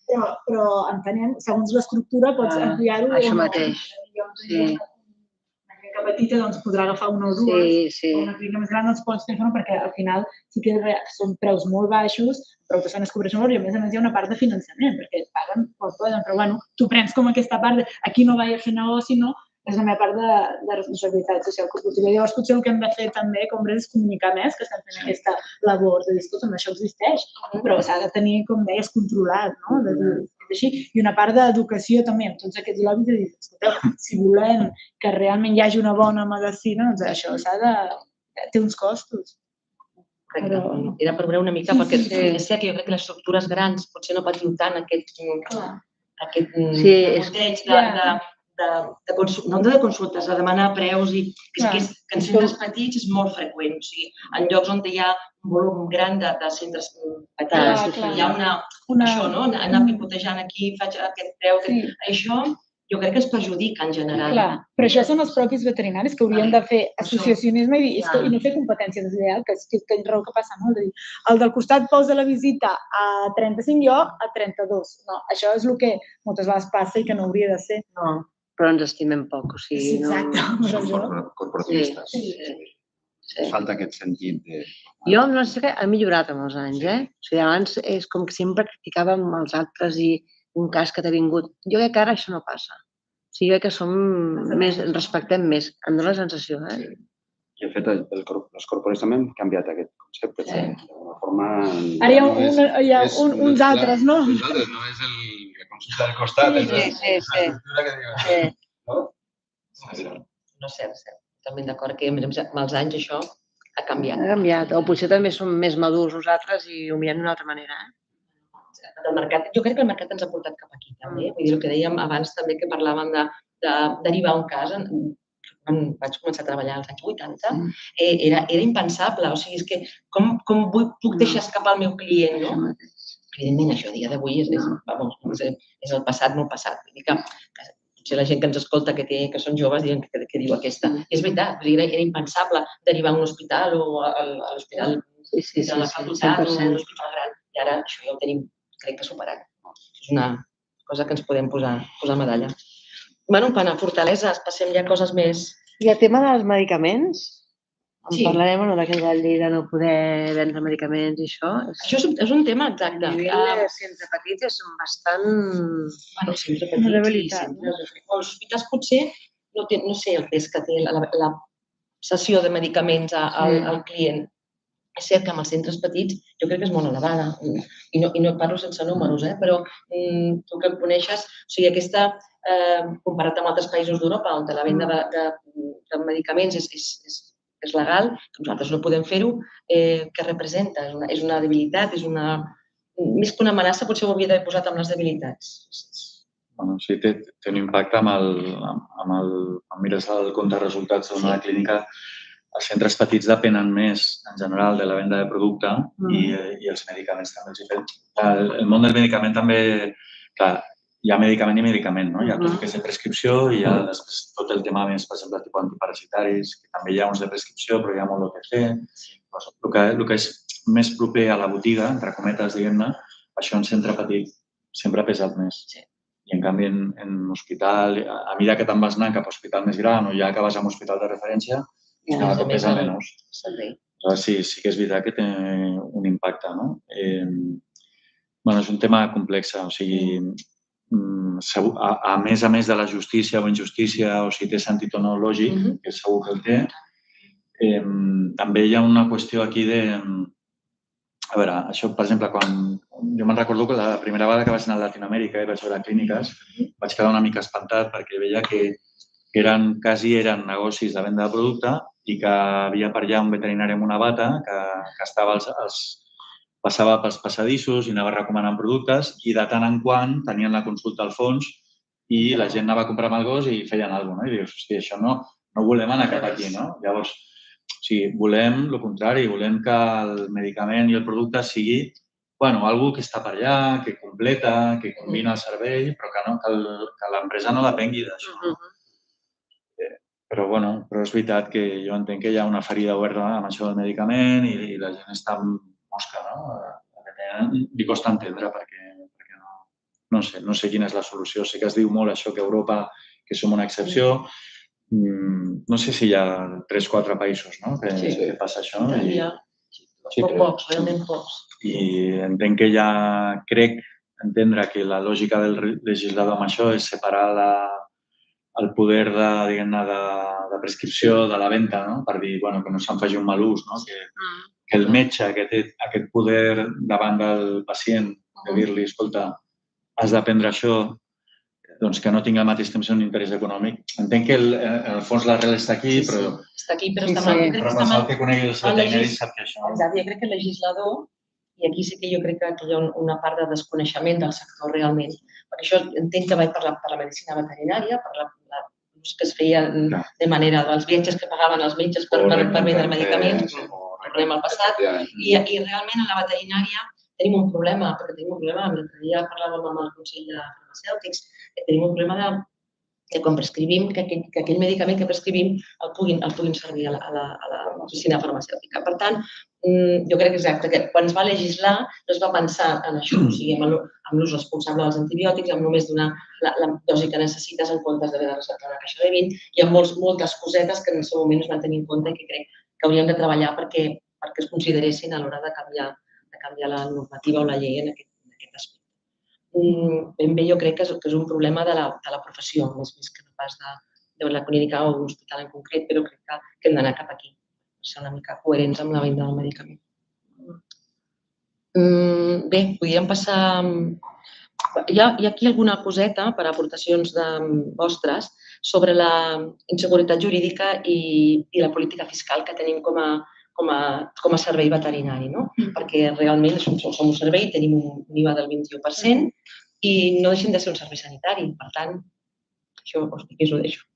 Però entenem, segons l'estructura pots ampliar-ho. Això mateix. Una clínica petita doncs podrà agafar una o dues, una clínica més gran no es pots fer perquè al final sí que són preus molt baixos, però que es cobreixen molt i a més hi ha una part de finançament perquè et paguen pel poden, però tu prens com aquesta part de aquí no vaig a fer negoci, no? És la meva part de responsabilitat social corporativa. Llavors, potser el que hem de fer també, com és comunicar més, que estem fent aquesta labor de dir, escolta, això existeix, però s'ha de tenir, com deies, controlat, no? I una part d'educació també, amb tots aquests lobbies, de dir, escolteu, si volem que realment hi hagi una bona medicina, doncs això té uns costos. Correcte. Era per veure una mica, perquè és cert que jo crec que les estructures grans potser no patim tant aquest volteig no de consultes, de demanar preus i que en centres petits és molt freqüent. O sigui, en llocs on hi ha un volum gran de centres petits, hi ha això, no? Anar picotejant aquí, faig aquest preu. Això jo crec que es perjudica en general. Clar, però això són els propis veterinaris que haurien de fer associacionisme i no fer competència deslleial, que és que raó que passa, no? El del costat posa la visita a 35, jo a 32. No, això és el que moltes vegades passa i que no hauria de ser. No, però ens estimem poc, o sigui... Sí, exacte. Són corporativistes. Sí. Falta aquest sentit de... Jo no sé que ha millorat amb els anys, O sigui, abans és com que sempre criticàvem els altres i un cas que t'ha vingut. Jo crec que ara això no passa. O sigui, jo crec que ens respectem més. Em dóna la sensació, I, de fet, els corporatis també han canviat aquest concepte. D'alguna forma... Ara hi ha uns altres, no? Uns altres, no és la consulta del costat. Sí. No sé, també d'acord que amb els anys això ha canviat. Ha canviat. O potser també som més madurs nosaltres i ho mirem d'una altra manera. Jo crec que el mercat ens ha portat cap aquí, també. Vull dir, el que dèiem abans també que parlàvem de derivar un cas. Quan vaig començar a treballar als anys 80, era impensable. O sigui, és que com puc deixar escapar el meu client, no? Evidentment, això a dia d'avui és el passat, molt passat. Vull dir que potser la gent que ens escolta, que són joves, diuen que diu aquesta. És veritat, era impensable derivar a un hospital o a l'hospital de la facultat o a un hospital gran. I ara això ja ho tenim, crec que superat. És una cosa que ens podem posar medalla. Bueno, quant a fortaleses, passem ja a coses més... I el tema dels medicaments? Sí. Parlarem o d'aquella llei de no poder vendre medicaments i això? Això és un tema exacte. A nivell de centres petits són bastant... Bueno, centres petits i centres... Els hospitals potser no sé el pes que té la cessió de medicaments al client. És cert que amb els centres petits jo crec que és molt elevada. I no parlo sense números, però tu que em coneixes, o sigui, aquesta, comparat amb altres països d'Europa, on la venda de medicaments és legal, que nosaltres no podem fer-ho, què representa? És una debilitat, més que una amenaça, potser ho hauria d'haver posat amb les debilitats. Bueno, sí, té un impacte quan mires el compte de resultats d'una clínica. Els centres petits depenen més, en general, de la venda de producte i els medicaments també. El món del medicament també, clar, hi ha medicament i medicament, no? Hi ha tot el que és de prescripció i hi ha tot el tema més, per exemple, tipus antiparasitaris, que també hi ha uns de prescripció, però hi ha molt OTC. El que és més proper a la botiga, entre cometes, diguem-ne, això en centre petit sempre ha pesat més. I, en canvi, en hospital, a mesura que te'n vas anar cap a hospital més gran o ja acabes amb hospital de referència, pesa menys. Sí que és veritat que té un impacte, no? És un tema complex, o sigui, a més de la justícia o injustícia, o si té sentit o no lògic, que segur que el té, també hi ha una qüestió aquí de... A veure, això, per exemple, quan... Jo me'n recordo que la primera vegada que vaig anar a Latinoamèrica i vaig veure clíniques, vaig quedar una mica espantat perquè veia que quasi eren negocis de venda de producte i que havia per allà un veterinari amb una bata que passava pels passadissos i anava recomanant productes i de tant en quant tenien la consulta al fons i la gent anava a comprar amb el gos i feien alguna cosa. I dius, hosti, això no volem anar cap aquí, no? Llavors, volem el contrari, volem que el medicament i el producte sigui algú que està per allà, que completa, que combina el servei, però que l'empresa no depengui d'això. Però és veritat que jo entenc que hi ha una ferida oberta amb això del medicament i la gent està amb mosca, no? Li costa entendre perquè no sé quina és la solució. Sé que es diu molt això que Europa, que som una excepció. No sé si hi ha 3-4 països que passa això. Pocs, realment pocs. I entenc que crec entendre que la lògica del legislador amb això és separar el poder de prescripció de la venda, per dir que no se'n faci un mal ús, que el metge que té aquest poder davant del pacient, de dir-li, escolta, has de prendre això, que no tingui al mateix temps un interès econòmic. Entenc que en el fons l'arrel està aquí, però... Està aquí, però està mal. Però qualsevol que conegui els veterinaris sap que això... Exacte, jo crec que el legislador, i aquí sí que jo crec que hi ha una part de desconeixement del sector realment, perquè això entenc que va per la medicina veterinària, per l'ús que es feia de manera dels viatges que pagaven els metges per vendre medicaments, tornem al passat, i realment a la veterinària tenim un problema, l'altre dia parlàvem amb el Consell de Farmacèutics, tenim un problema que quan prescrivim, que aquell medicament que prescrivim el puguin servir a l'oficina farmacèutica. Per tant, jo crec exacte que quan es va legislar no es va pensar en això, o sigui, amb l'ús responsable dels antibiòtics, amb només donar la dosi que necessites en comptes d'haver de receptar una caixa de 20, hi ha moltes cosetes que en el seu moment es van tenir en compte i que crec que hauríem de treballar perquè es consideressin a l'hora de canviar la normativa o la llei en aquest aspecte. Ben bé jo crec que és un problema de la professió, més que no pas de la clínica o un hospital en concret, però crec que hem d'anar cap aquí, per ser una mica coherents amb la venda del medicament. Bé, podríem passar... Hi ha aquí alguna coseta per aportacions vostres sobre la inseguretat jurídica i la política fiscal que tenim com a servei veterinari, no? Perquè realment som un servei, tenim un IVA del 21% i no deixem de ser un servei sanitari. Per tant, això us ho deixo.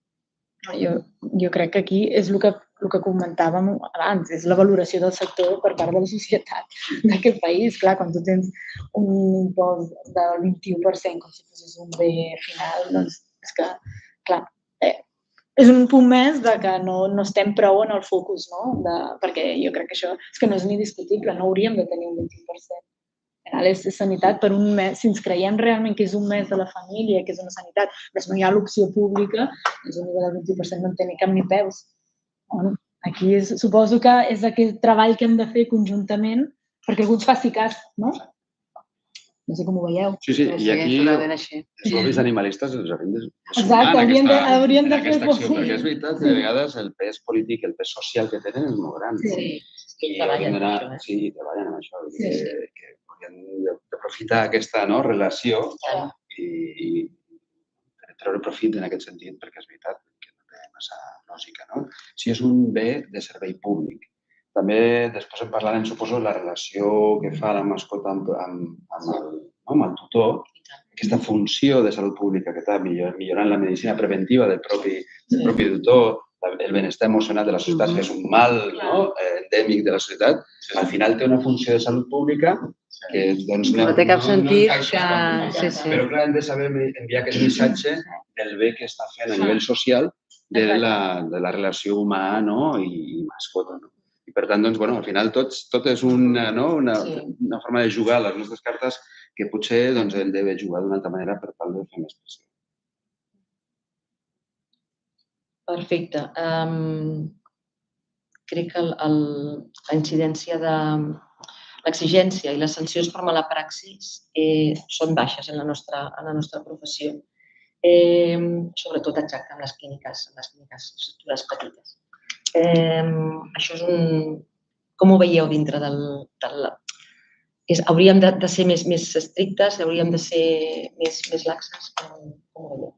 Jo crec que aquí és el que comentàvem abans, és la valoració del sector per part de la societat d'aquest país. Clar, quan tu tens un impost del 21% com si fossis un bé final, doncs és que, clar, és un punt més que no estem prou en el focus, no? Perquè jo crec que això és que no és ni discutible, no hauríem de tenir un 21%. És sanitat per un mes, si ens creiem realment que és un mes de la família, que és una sanitat, però no hi ha l'opció pública, és un nivell del 20% no en té ni cap ni peus. Aquí suposo que és aquest treball que hem de fer conjuntament perquè algú ens faci cas, no? No sé com ho veieu. Sí, i aquí els lobbies animalistes els hauríem de sumar en aquesta acció, perquè és veritat que de vegades el pes polític, el pes social que tenen és molt gran. I treballen amb això. Sí, treballen amb això. Que haurien d'aprofitar aquesta relació i treure profit en aquest sentit, perquè és veritat que no té massa lògica. Si és un bé de servei públic. També després en parlarem, suposo, la relació que fa la mascota amb el tutor, aquesta funció de salut pública que està millorant la medicina preventiva del propi tutor, el benestar emocional de la societat, que és un mal endèmic de la societat, al final té una funció de salut pública que no té cap sentit que... Però clar, hem de saber enviar aquest missatge del bé que està fent a nivell social de la relació humà i mascota. I per tant, al final tot és una forma de jugar a les nostres cartes que potser hem de jugar d'una altra manera per tal de fer més pressió. Perfecte. Crec que la incidència de l'exigència i les sancions per mala praxis són baixes en la nostra professió. Sobretot exacte en les clíniques, estructures petites. Això és com ho veieu dintre hauríem de ser més estrictes, hauríem de ser més laxes? Com ho veieu?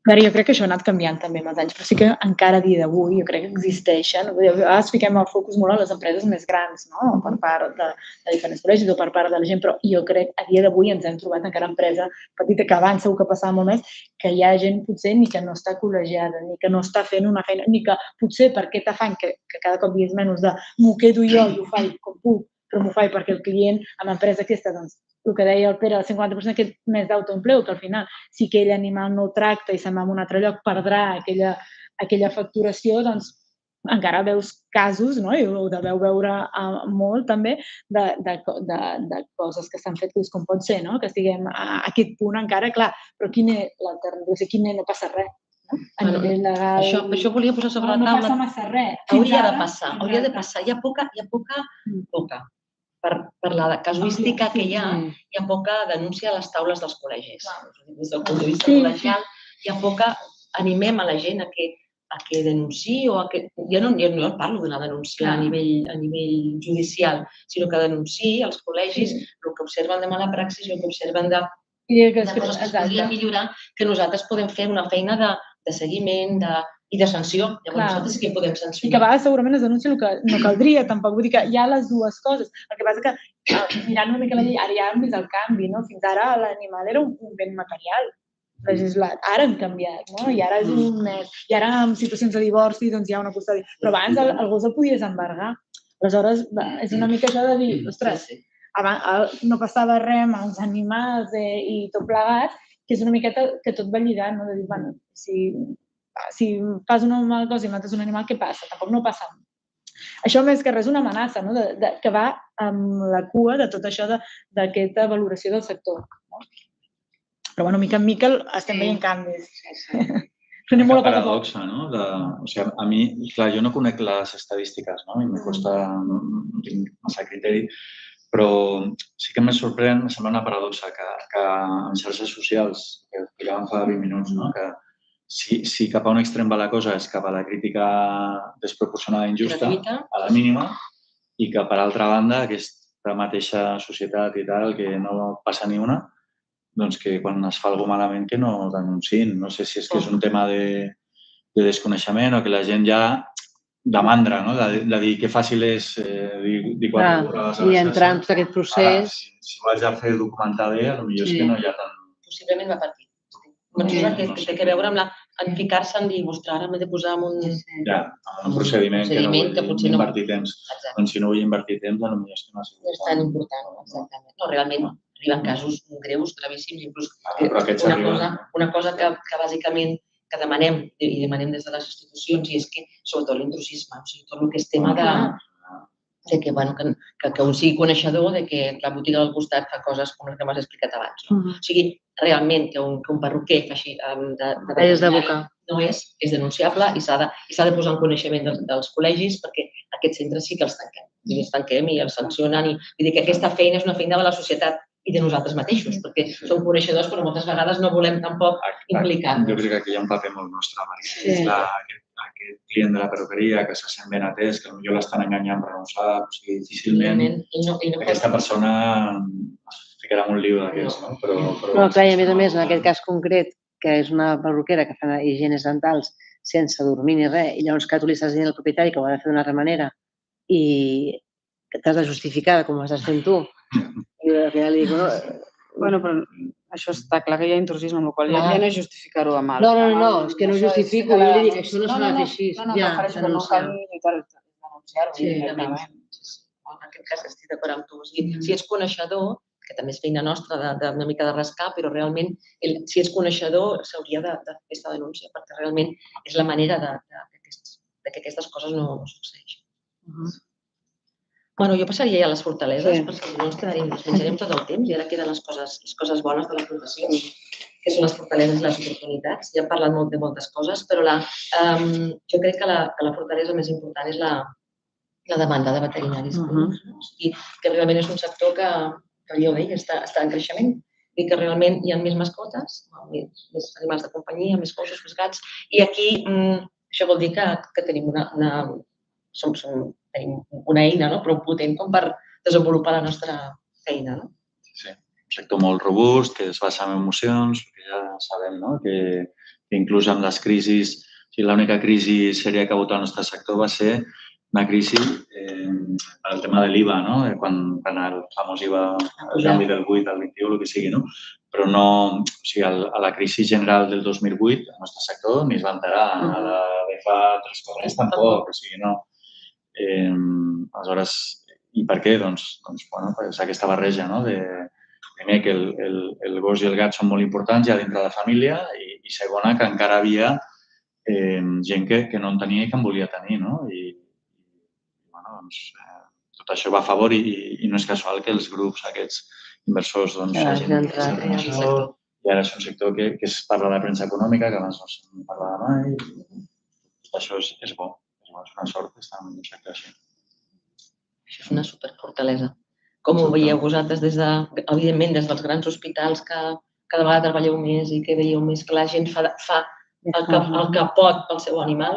Jo crec que això ha anat canviant també amb els anys, però sí que encara a dia d'avui jo crec que existeixen. A vegades fiquem el focus molt a les empreses més grans, no? Per part de diferents col·legis o per part de la gent, però jo crec que a dia d'avui ens hem trobat encara empresa petita que abans segur que passava molt més, que hi ha gent potser ni que no està col·legiada, ni que no està fent una feina, ni que potser per aquest afany que cada cop hi és menys de m'ho quedo jo i ho faig com puc, però m'ho faig perquè el client amb l'empresa aquesta, doncs, el que deia el Pere, el 50% aquest més d'autoempleu, que al final, si aquell animal no tracta i se'n va a un altre lloc, perdrà aquella facturació, doncs encara veus casos, no? I ho deveu veure molt també, de coses que s'han fet com pot ser, no? Que estiguem a aquest punt encara, clar, però quin és l'alternativa? Quin no passa res. A nivell legal... Això volia posar sobre la taula. No passa massa res. Hauria de passar. Hi ha poca per la casuística que hi ha poca denúncia a les taules dels col·legis. Des del punt de vista col·legial, hi ha poca... Animem a la gent a que denunciï o a que... Jo no parlo d'una denúncia a nivell judicial, sinó que denunciï als col·legis el que observen de mala praxis i el que observen de coses que es podrien millorar, que nosaltres podem fer una feina de seguiment i de sanció. Llavors nosaltres sí que podem sancionar. I que a vegades segurament es denuncia el que no caldria, tampoc. Vull dir que hi ha les dues coses. El que passa que mirant una mica la llei, ara ja hem vist el canvi, no? Fins ara l'animal era un ben material legislat. Ara hem canviat, no? I ara és un mes. I ara en situacions de divorci doncs hi ha una custòdia. Però abans el gos el podies embargar. Aleshores és una mica això de dir, ostres, no passava res amb els animals i tot plegat, que és una miqueta que tot va lligat, no? De dir, bueno, si fas una mala cosa i mates un animal, què passa? Tampoc no passa. Això més que res és una amenaça, no? Que va amb la cua de tot això d'aquesta valoració del sector. No? Però, bueno, mica en mica estem veient canvis. Una paradoxa, no? O sigui, a mi, clar, jo no conec les estadístiques, no? I em costa, no tinc massa criteri, però sí que em sorprèn, em sembla una paradoxa que en xarxes socials, que explicàvem fa 20 minuts, no? Que si cap a un extrem va la cosa és cap a la crítica desproporcionada i injusta, a la mínima, i que, per altra banda, aquesta mateixa societat i tal, que no passa ni una, doncs que quan es fa alguna malament que no denunciïn. No sé si és que és un tema de desconeixement o que la gent ja de mandra, no? De dir que fàcil és dir quatre borrades a la xarxa. I entrar en tot aquest procés. Si ho haig de fer documentar bé, potser és que no hi ha tant... Possiblement va per aquí. Que té a veure amb ficar-se en dir, ostres, ara m'he de posar en un... Ja, en un procediment que no vull invertir temps. Doncs si no vull invertir temps, potser és que no ha sigut... No és tan important, exactament. No, realment arriben casos greus, gravíssims, inclús una cosa que bàsicament que demanem, i demanem des de les institucions, i és que, sobretot l'intrusisme, o sigui, tot el que és tema que un sigui coneixedor de que la botiga del costat fa coses com les que m'has explicat abans. O sigui, realment, que un perruquer faci de boca no és denunciable i s'ha de posar en coneixement dels col·legis perquè aquests centres sí que els tanquem. I els tanquem i els sancionen. Vull dir que aquesta feina és una feina de la societat i de nosaltres mateixos, perquè som coneixedors però moltes vegades no volem tampoc implicar-nos. Jo crec que aquí hi ha un paper molt nostre, perquè aquest client de la perruqueria que se sent ben atès, que potser l'estan enganyant per no ho sap, o sigui, difícilment aquesta persona es ficarà en un lío d'aquests, no? Però clar, i a més, en aquest cas concret, que és una perruquera que fa higienes dentals sense dormir ni res, i llavors que tu li estàs dient al propietari que ho ha de fer d'una altra manera i que t'has de justificar com ho estàs fent tu. I al final li dic, no... Bueno, però això està clar que hi ha intrusisme, amb la qual ja no és justificar-ho amb el... No, és que no justifico, jo li dic, això no s'ha de fer així. No, prefereixo que no cal ni denunciar-ho directament. En aquest cas estic d'acord amb tu. Si ets coneixedor, que també és feina nostra d'una mica de rascar, però realment, si ets coneixedor, s'hauria de fer aquesta denúncia, perquè realment és la manera que aquestes coses no succeeixin. Bueno, jo passaria ja a les fortaleses, perquè si no ens menjarem tot el temps i ara queden les coses bones de la professió, que són les fortaleses i les oportunitats. Ja hem parlat molt de moltes coses, però jo crec que la fortalesa més important és la demanda de veterinaris. Que realment és un sector que ja ho deia, està en creixement i que realment hi ha més mascotes, més animals de companyia, més gossos, més gats, i aquí això vol dir que tenim una eina prou potent com per desenvolupar la nostra feina. Sí, un sector molt robust, que es basa en emocions, que ja sabem que inclús amb les crisis, l'única crisi sèria que ha hagut al nostre sector va ser una crisi per al tema de l'IVA, quan el famós IVA, el canvi del 8 al 21, el que sigui, però no, o sigui, a la crisi general del 2008, el nostre sector ni es va enterar, a la de fa 3 anys tampoc, o sigui, no. Aleshores, i per què? Doncs, és aquesta barreja, de primer que el gos i el gat són molt importants ja dintre de la família i segona que encara havia gent que no en tenia i que en volia tenir, I tot això va a favor i no és casual que els grups aquests inversors hagin entrat en això i ara és un sector que es parla de premsa econòmica, que abans no se'n parlava mai i tot això és bo, és una sort estar en un sector així. Això és una superfortalesa. Com ho veieu vosaltres, evidentment, des dels grans hospitals que cada vegada treballeu més i que veieu més que la gent fa el que pot pel seu animal,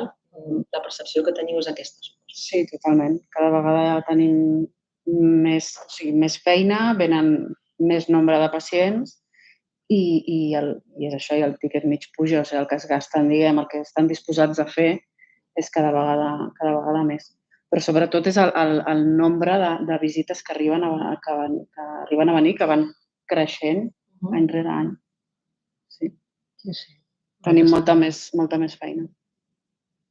la percepció que teniu és aquesta. Sí, totalment. Cada vegada tenim més feina, venen més nombre de pacients i és això, i el tiquet mig puja, o sigui, el que es gasten, el que estan disposats a fer és cada vegada més. Però sobretot és el nombre de visites que arriben a venir, que van creixent any rere any. Sí. Tenim molta més feina.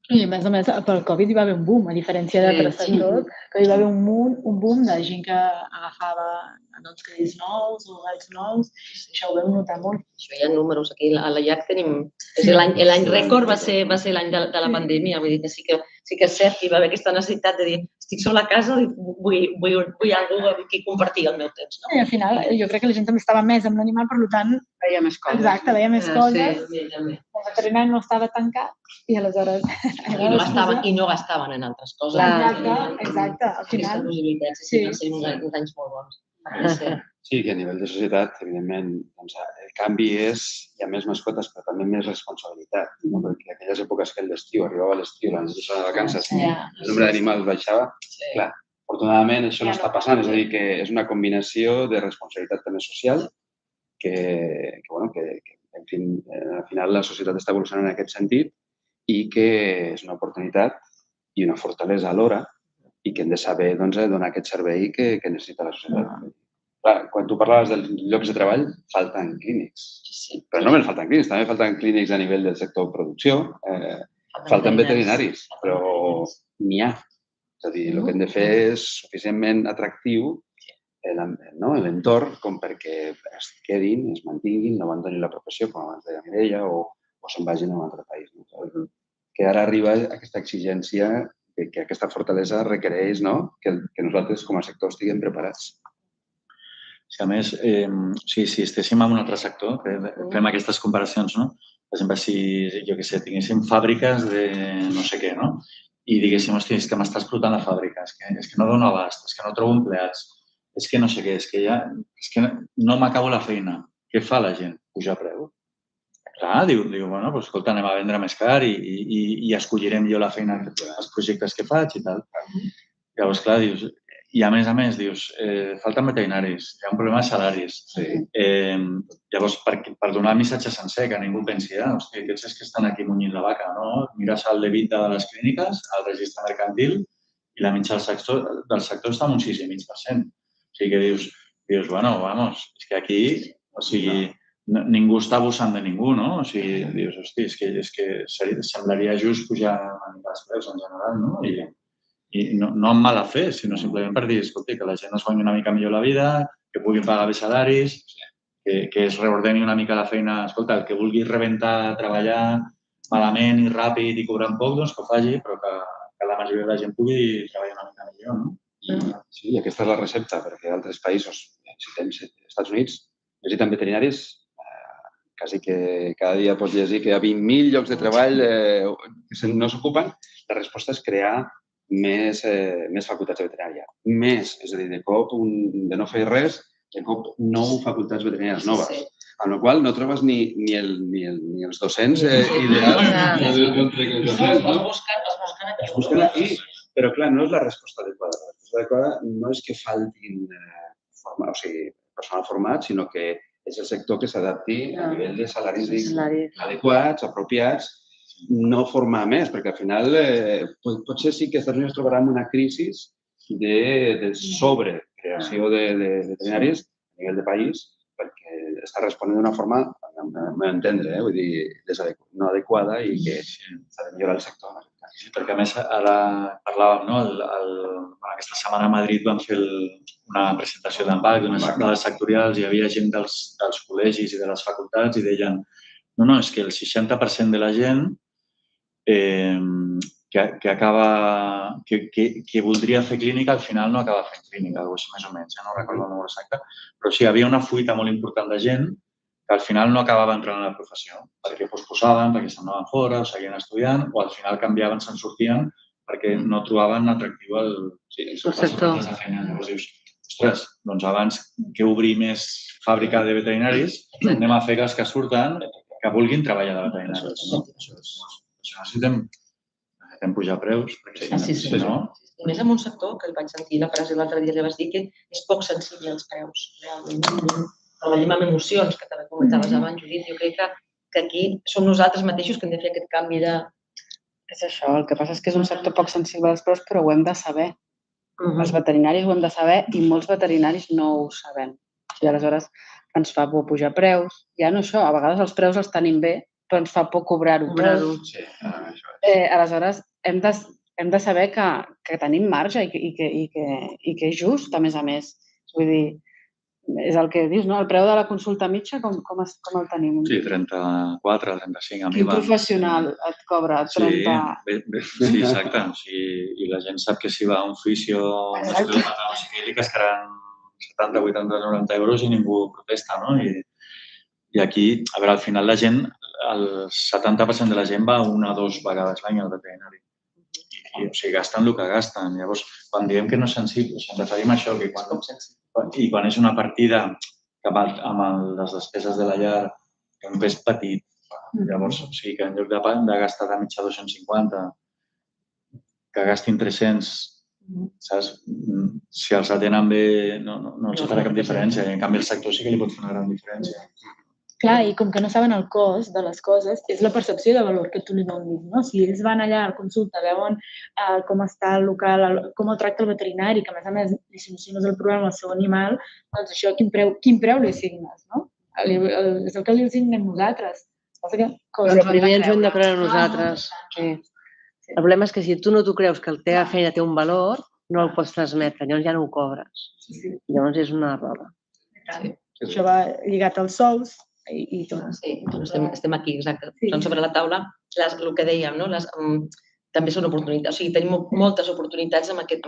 I a més, pel Covid hi va haver un boom, a diferència d'altres sectors, que hi va haver un boom de gent que agafava en els crèdits nous o galls nous, això ho vam notar molt. Això hi ha números aquí. A la IAC tenim... L'any rècord va ser l'any de la pandèmia, vull dir que sí que és cert que hi va haver aquesta necessitat de dir estic sola a casa i vull algú amb qui compartir el meu temps. I al final jo crec que la gent també estava més amb l'animal, per tant... Veia més coses. Exacte, veia més coses. Sí, també. El veterinari no estava tancat i aleshores... I no gastaven en altres coses. Exacte, al final... Aquestes possibilitats, sí, van ser uns anys molt bons. Sí, que a nivell de societat, evidentment, el canvi és, hi ha més mascotes, però també més responsabilitat. Perquè en aquelles èpoques que l'estiu, arribava l'estiu, la necessitat de vacances, el nombre d'animals baixava. Clar, afortunadament això no està passant, és a dir, que és una combinació de responsabilitat també social que en fi, al final la societat està evolucionant en aquest sentit i que és una oportunitat i una fortalesa alhora i que hem de saber donar aquest servei que necessita la societat. Clar, quan tu parlaves dels llocs de treball, falten clínics. Però no només falten clínics, també falten clínics a nivell del sector producció, falten veterinaris, però n'hi ha. És a dir, el que hem de fer és suficientment atractiu l'entorn com perquè es quedin, es mantinguin, no abandonin la professió, com abans deia Mireia, o se'n vagin a un altre país. Que ara arriba aquesta exigència que aquesta fortalesa requereix que nosaltres com a sector estiguem preparats. A més, si estéssim en un altre sector, fem aquestes comparacions, no? Per exemple, si, jo què sé, tinguéssim fàbriques de no sé què, no? I diguéssim, hosti, és que m'està explotant la fàbrica, és que no dono abast, és que no trobo empleats, és que no sé què, és que no m'acabo la feina. Què fa la gent? Pujar preu. Clar, diu, bueno, doncs, escolta, anem a vendre més car i escollirem jo la feina, els projectes que faig i tal. Llavors, clar, dius, i a més, dius, falten veterinaris, hi ha un problema de salaris. Llavors, per donar el missatge sencer, que ningú pensi, hosti, aquests és que estan aquí munyint la vaca, no? Mires el debit de les clíniques, el registre mercantil, i la mitja del sector està en un 6,5%. O sigui que dius, bueno, vamos, és que aquí, o sigui, ningú està abusant de ningú, no? O sigui, dius, hosti, és que semblaria just pujar una mica els preus en general, no? I no amb mala fe, sinó simplement per dir, escolta, que la gent es guanyi una mica millor la vida, que puguin pagar bé salaris, que es reordeni una mica la feina. Escolta, el que vulgui rebentar, treballar malament i ràpid i cobrant poc, doncs que ho faci, però que la majoria de la gent pugui treballar una mica millor, no? Sí, i aquesta és la recepta, perquè altres països, si tens Estats Units, necessiten veterinaris, quasi que cada dia pots llegir que hi ha 20.000 llocs de treball que no s'ocupen. La resposta és crear més facultats de veterinària. Més, és a dir, de cop, de no fer res, de cop 9 facultats veterinàries noves. Amb la qual no trobes ni els docents ideals. Es busquen aquí. Però, clar, no és la resposta adequada. La resposta adequada no és que faltin personal format, sinó que és el sector que s'adapti a nivell de salaris adequats, apropiats, no formar més, perquè al final potser sí que als Estats Units trobarem una crisi de sobrecreació de veterinaris a nivell de país, perquè està responent d'una forma, al meu entendre, vull dir, no adequada i que s'ha de millorar el sector. Sí, perquè a més ara parlàvem, no? Aquesta setmana a Madrid van fer una presentació d'EMPAC, d'unes dades sectorials, hi havia gent dels col·legis i de les facultats i deien no, és que el 60% de la gent que voldria fer clínica al final no acaba fent clínica, més o menys, no recordo el número exacte, però sí, hi havia una fuita molt important de gent que al final no acabava entrant a la professió, perquè posposaven, perquè s'anaven fora, o seguien estudiant, o al final canviaven, se'n sortien, perquè no trobaven atractiu el sector. Llavors dius, ostres, doncs abans que obrir més fàbrica de veterinaris, anem a fer que els que surten que vulguin treballar de veterinaris. Això necessitem pujar preus, perquè si no... I més en un sector, que el vaig sentir la frase l'altre dia, li vas dir que és poc sensible als preus, realment. Treballem amb emocions, que també comentaves abans, Judit. Jo crec que aquí som nosaltres mateixos que hem de fer aquest canvi de... És això, el que passa és que és un sector poc sensible als preus, però ho hem de saber. Els veterinaris ho hem de saber i molts veterinaris no ho sabem. I aleshores ens fa por pujar preus. Ja no això, a vegades els preus els tenim bé, però ens fa por cobrar-ho. Aleshores, hem de saber que tenim marge i que és just, a més a més. Vull dir, és el que dius, no? El preu de la consulta mitja, com el tenim? Sí, 34, 35. Quin professional et cobra 30? Sí, exacte. I la gent sap que si va a un fisio o un osteòpata, no sé què, li cascaran 70, 80, 90 euros i ningú protesta, no? I aquí, a veure, al final la gent, el 70% de la gent va una o dues vegades l'any al veterinari. O sigui, gasten el que gasten. Llavors, quan diem que no és sensible, ens referim a això, que quan és una partida que va amb les despeses de la llar, que un pes petit. Llavors, o sigui, que en lloc de gastar de mitja 250, que gastin 300, saps? Si els atenen bé, no els farà cap diferència. En canvi, el sector sí que li pot fer una gran diferència. Clar, i com que no saben el cost de les coses, és la percepció de valor que tu li donis, no? Si ells van allà a la consulta, veuen com està el local, com el tracta el veterinari, que a més li soluciones el problema al seu animal, doncs això, quin preu li assignes, no? És el que li assignem nosaltres. Però primer ens ho hem de creure nosaltres. Sí. El problema és que si tu no t'ho creus que la teva feina té un valor, no el pots transmetre, llavors ja no ho cobres. Llavors és una roba. Això va lligat als sous i tot. Sí, estem aquí, exacte. Són sobre la taula el que dèiem, no? També són oportunitats. O sigui, tenim moltes oportunitats amb aquest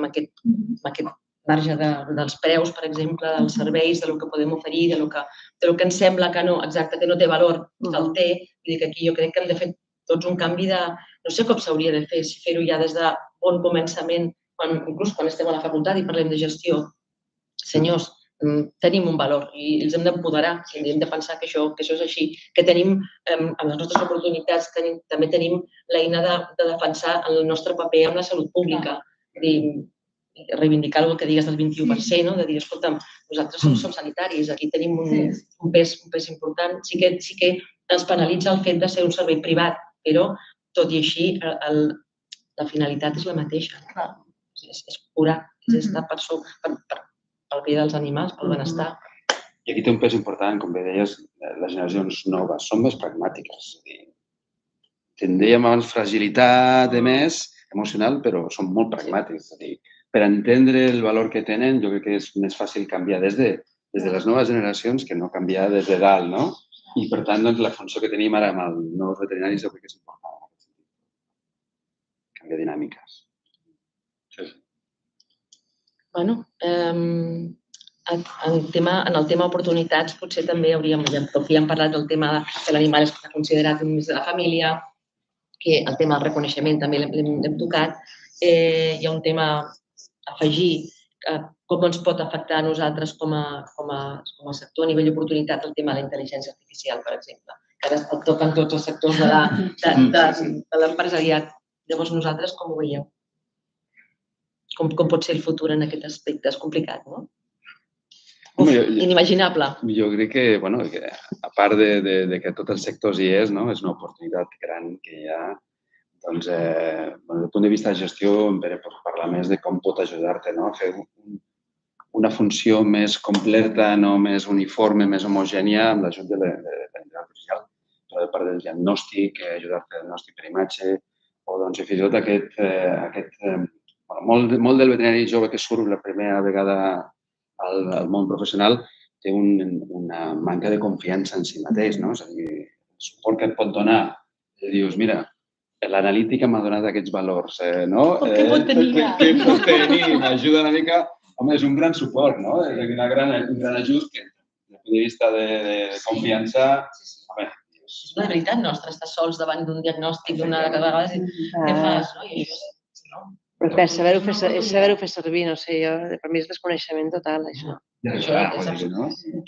marge dels preus, per exemple, dels serveis, del que podem oferir, del que ens sembla que no, exacte, que no té valor, que el té. Vull dir que aquí jo crec que hem de fer tots un canvi de... No sé com s'hauria de fer, si fer-ho ja des de bon començament, inclús quan estem a la facultat i parlem de gestió. Senyors, tenim un valor i els hem d'empoderar, hem de pensar que això és així, que tenim amb les nostres oportunitats, també tenim l'eina de defensar el nostre paper amb la salut pública, reivindicar el que digues del 21%, de dir, escolta'm, nosaltres som sanitaris, aquí tenim un pes important, sí que ens penalitza el fet de ser un servei privat, però tot i així la finalitat és la mateixa, és curar, és estar pel bé dels animals, pel benestar. I aquí té un pes important, com bé deies, les generacions noves són més pragmàtiques. Tindríem abans fragilitat més emocional, però són molt pragmàtics. Per entendre el valor que tenen, jo crec que és més fàcil canviar des de les noves generacions que no canviar des de dalt, no? I, per tant, la funció que tenim ara amb els nous veterinaris jo crec que és important. Canviar dinàmiques. Bueno, en el tema oportunitats potser també hauríem, ja hem parlat del tema que l'animal és considerat un més de la família, que el tema del reconeixement també l'hem tocat. Hi ha un tema a afegir, com ens pot afectar a nosaltres com a sector a nivell d'oportunitat el tema de la intel·ligència artificial, per exemple, que ara es toquen tots els sectors de l'empresariat. Llavors nosaltres com ho veieu? Com pot ser el futur en aquest aspecte? És complicat, no? Inimaginable. Jo crec que, a part de que tots els sectors hi és una oportunitat gran que hi ha. Doncs, des del punt de vista de gestió, en Pere pot parlar més de com pot ajudar-te a fer una funció més completa, més uniforme, més homogènia amb l'ajut de l'intel·ligència artificial. Per la part del diagnòstic, ajudar-te al diagnòstic per imatge, o fins i tot aquest molt del veterinari jove que surt la primera vegada al món professional té una manca de confiança en si mateix, no? És a dir, el suport que et pot donar, dius, mira, l'analítica m'ha donat aquests valors, no? Què pot tenir? Què pot tenir? M'ajuda una mica... Home, és un gran suport, no? És un gran ajut que, des del punt de vista de confiança... És una realitat nostra, estar sols davant d'un diagnòstic d'una vegada i què fas, no? I això és... Però saber-ho fer servir, no sé, per mi és desconeixement total, això. I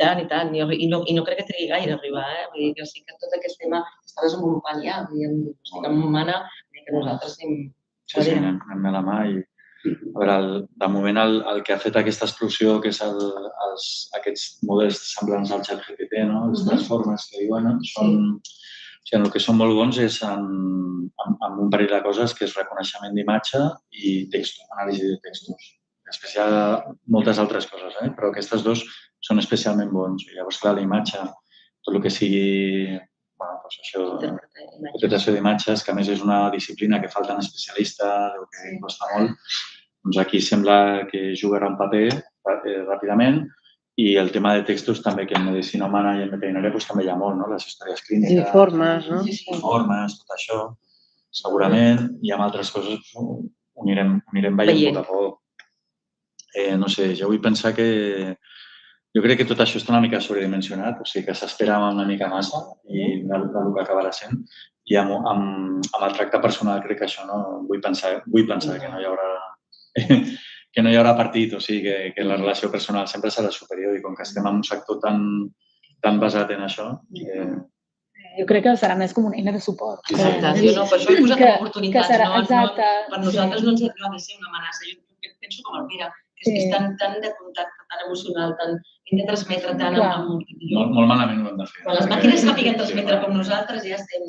tant, i no crec que trigui gaire arribar, vull dir que sí que tot aquest tema està desenvolupant ja, amb humana, que nosaltres tenim... Sí, anem a la mà i... A veure, de moment el que ha fet aquesta explosió, que és aquests models semblants al ChatGPT, les transformes que diuen, en el que són molt bons és en un parell de coses, que és reconeixement d'imatge i textos, anàlisi de textos. Després hi ha moltes altres coses, però aquestes dos són especialment bons. I llavors, clar, la imatge, tot el que sigui interpretació d'imatges, que a més és una disciplina que falten especialistes, que costa molt, doncs aquí sembla que jugarà un paper ràpidament I el tema de textos també, que en medicina humana i en veterinària també hi ha molt, les històries clíniques, Informes, no? informes, tot això, segurament, i amb altres coses ho anirem veient poc a poc. No sé, jo vull pensar que jo crec que tot això està una mica sobredimensionat, o sigui que s'espera una mica massa i del que acabarà sent. I amb el tracte personal crec que això no... Vull pensar que no hi haurà partit, o sigui que la relació personal sempre serà superior i com que estem en un sector tan basat en això... Jo crec que serà més com una eina de suport. Exacte, jo no, per això he posat oportunitats. Per nosaltres no ens ha de ser una amenaça. Jo penso com el Pere, que és tan de contacte, tan emocional, tan de transmetre tant amb... Molt malament ho hem de fer. Quan les màquines sàpiguen transmetre com nosaltres ja estem...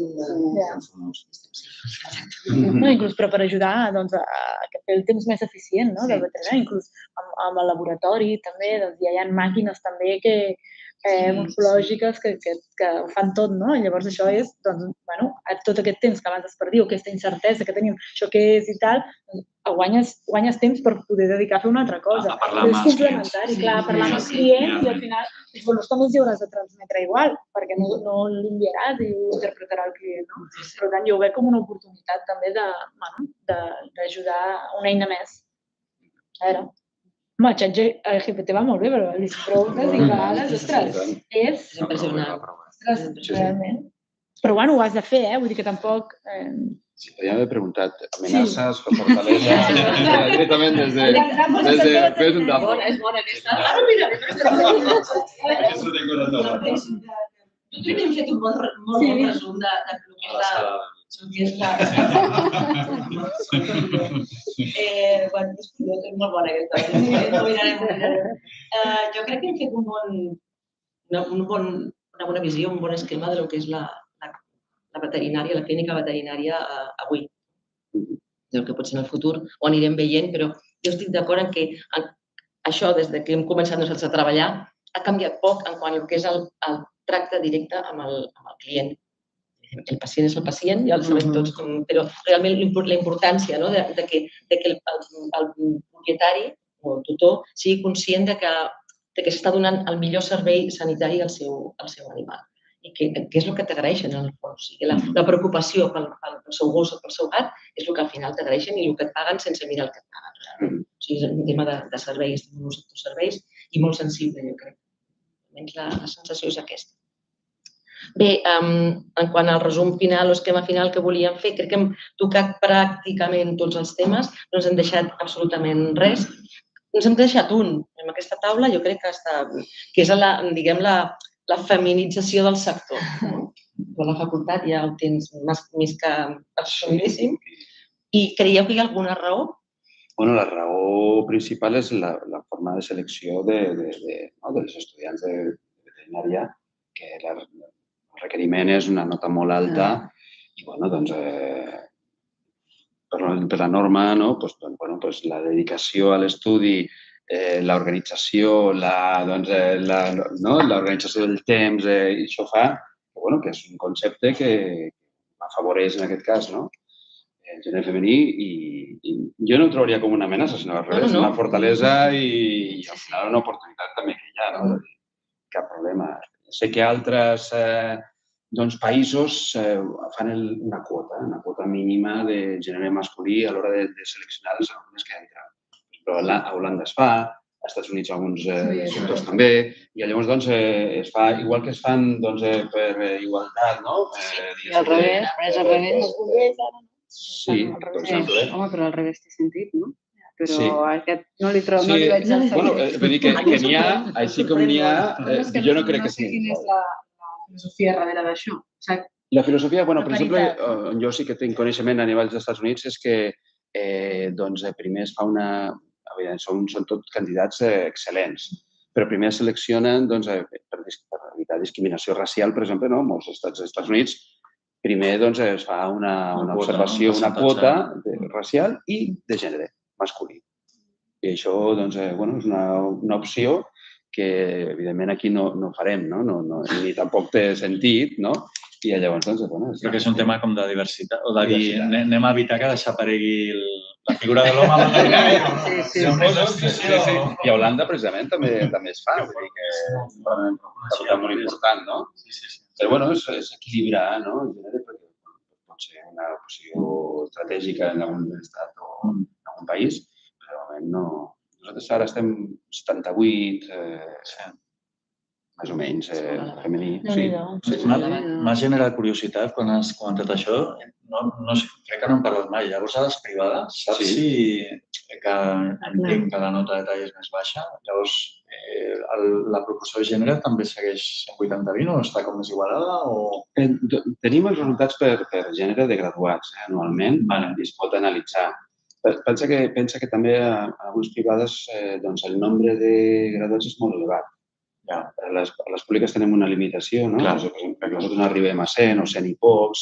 Inclús però per ajudar a fer el temps més eficient del veterinari, inclús amb el laboratori també, ja hi ha màquines també morfològiques que ho fan tot, no? Llavors això és, tot aquest temps que abans es perdia, aquesta incertesa que tenim, això què és i tal, guanyes temps per poder dedicar a fer una altra cosa. És complementari, clar, parlar amb el client i al final els temes hi hauràs de transmetre igual, perquè no l'enviaràs i ho interpretarà el client, no? Per tant, jo ho veig com una oportunitat també d'ajudar una eina més. A veure, el xat GPT va molt bé, però li preguntes i a vegades, ostres, és impressionant. Realment. Però bueno, ho has de fer, vull dir que tampoc... Sí, podríem haver preguntat amenaces, fortalesa, directament des de... Fes un dapo. És bona aquesta. Ara mira, Això tengo una nova. jo crec que hem fet un molt bon resum de el que és la... Bueno, és molt bona aquesta. Jo crec que hem fet una bona visió, un bon esquema del que és la veterinària, la clínica veterinària avui. Del que pot ser en el futur ho anirem veient, però jo estic d'acord en que això, des que hem començat nosaltres a treballar, ha canviat poc en quant al que és el tracte directe amb el client. El pacient és el pacient, ja el sabem tots, però realment la importància de que el propietari o el tutor sigui conscient de que s'està donant el millor servei sanitari al seu animal. I què és el que t'agraeixen, en el fons. O sigui, la preocupació pel seu gos o pel seu gat és el que al final t'agraeixen i el que et paguen sense mirar el que et paguen. O sigui, és un tema de serveis, d'un sector serveis i molt sensible, jo crec. Almenys la sensació és aquesta. Bé, en quant al resum final o esquema final que volíem fer, crec que hem tocat pràcticament tots els temes, no ens hem deixat absolutament res. Ens hem deixat un, en aquesta taula, jo crec que és la feminització del sector. A la facultat ja ho tens més que absolutíssim. I creieu que hi ha alguna raó? Bueno, la raó principal és la forma de selecció dels estudiants de veterinària, que el requeriment és una nota molt alta i, per la norma, la dedicació a l'estudi, l'organització, l'organització del temps, i això fa que és un concepte que afavoreix, en aquest cas, el gènere femení, i jo no ho trobaria com una amenaça, sinó al revés, una fortalesa i al final una oportunitat també que hi ha, cap problema. Sé que altres països fan una quota mínima de gènere masculí a l'hora de seleccionar els alumnes que entren. Però a Holanda es fa, als Estats Units alguns sectors també, i llavors es fa, igual que es fan per igualtat, no? I al revés, és al revés. Sí, per exemple. Home, però al revés té sentit, no? Però aquest no li veig el sentit. Bueno, vull dir que n'hi ha, així com n'hi ha, jo no crec que sigui. No sé quina és la filosofia darrere d'això. La filosofia, per exemple, jo sí que tinc coneixement a nivell dels Estats Units, és que primer es fa són tots candidats excel·lents, però primer es seleccionen per evitar discriminació racial, per exemple, en molts estats dels Estats Units, primer es fa una observació, una quota racial i de gènere masculí. I això és una opció que, evidentment, aquí no farem, ni tampoc té sentit, i llavors, crec que és un tema com de diversitat, o de dir, anem a evitar que desaparegui la figura de l'home veterinari. Sí. I a Holanda, precisament, també es fa. Vull dir que és molt important, no? Però, bueno, és equilibrar, no? El gènere, perquè pot ser una opció estratègica en algun estat o en algun país, però de moment no. Nosaltres ara estem 78, més o menys, femení. M'ha generat curiositat quan has comentat això. No sé, crec que no hem parlat mai. Llavors, a les privades, saps si que entenc que la nota de tall és més baixa? Llavors, la proporció de gènere també segueix 80-20 o està com més igualada? Tenim els resultats per gènere de graduats, anualment, i es pot analitzar. Pensa que també a algunes privades el nombre de graduats és molt elevat. A les públiques tenim una limitació, no? Perquè nosaltres no arribem a 100 o 100 i pocs,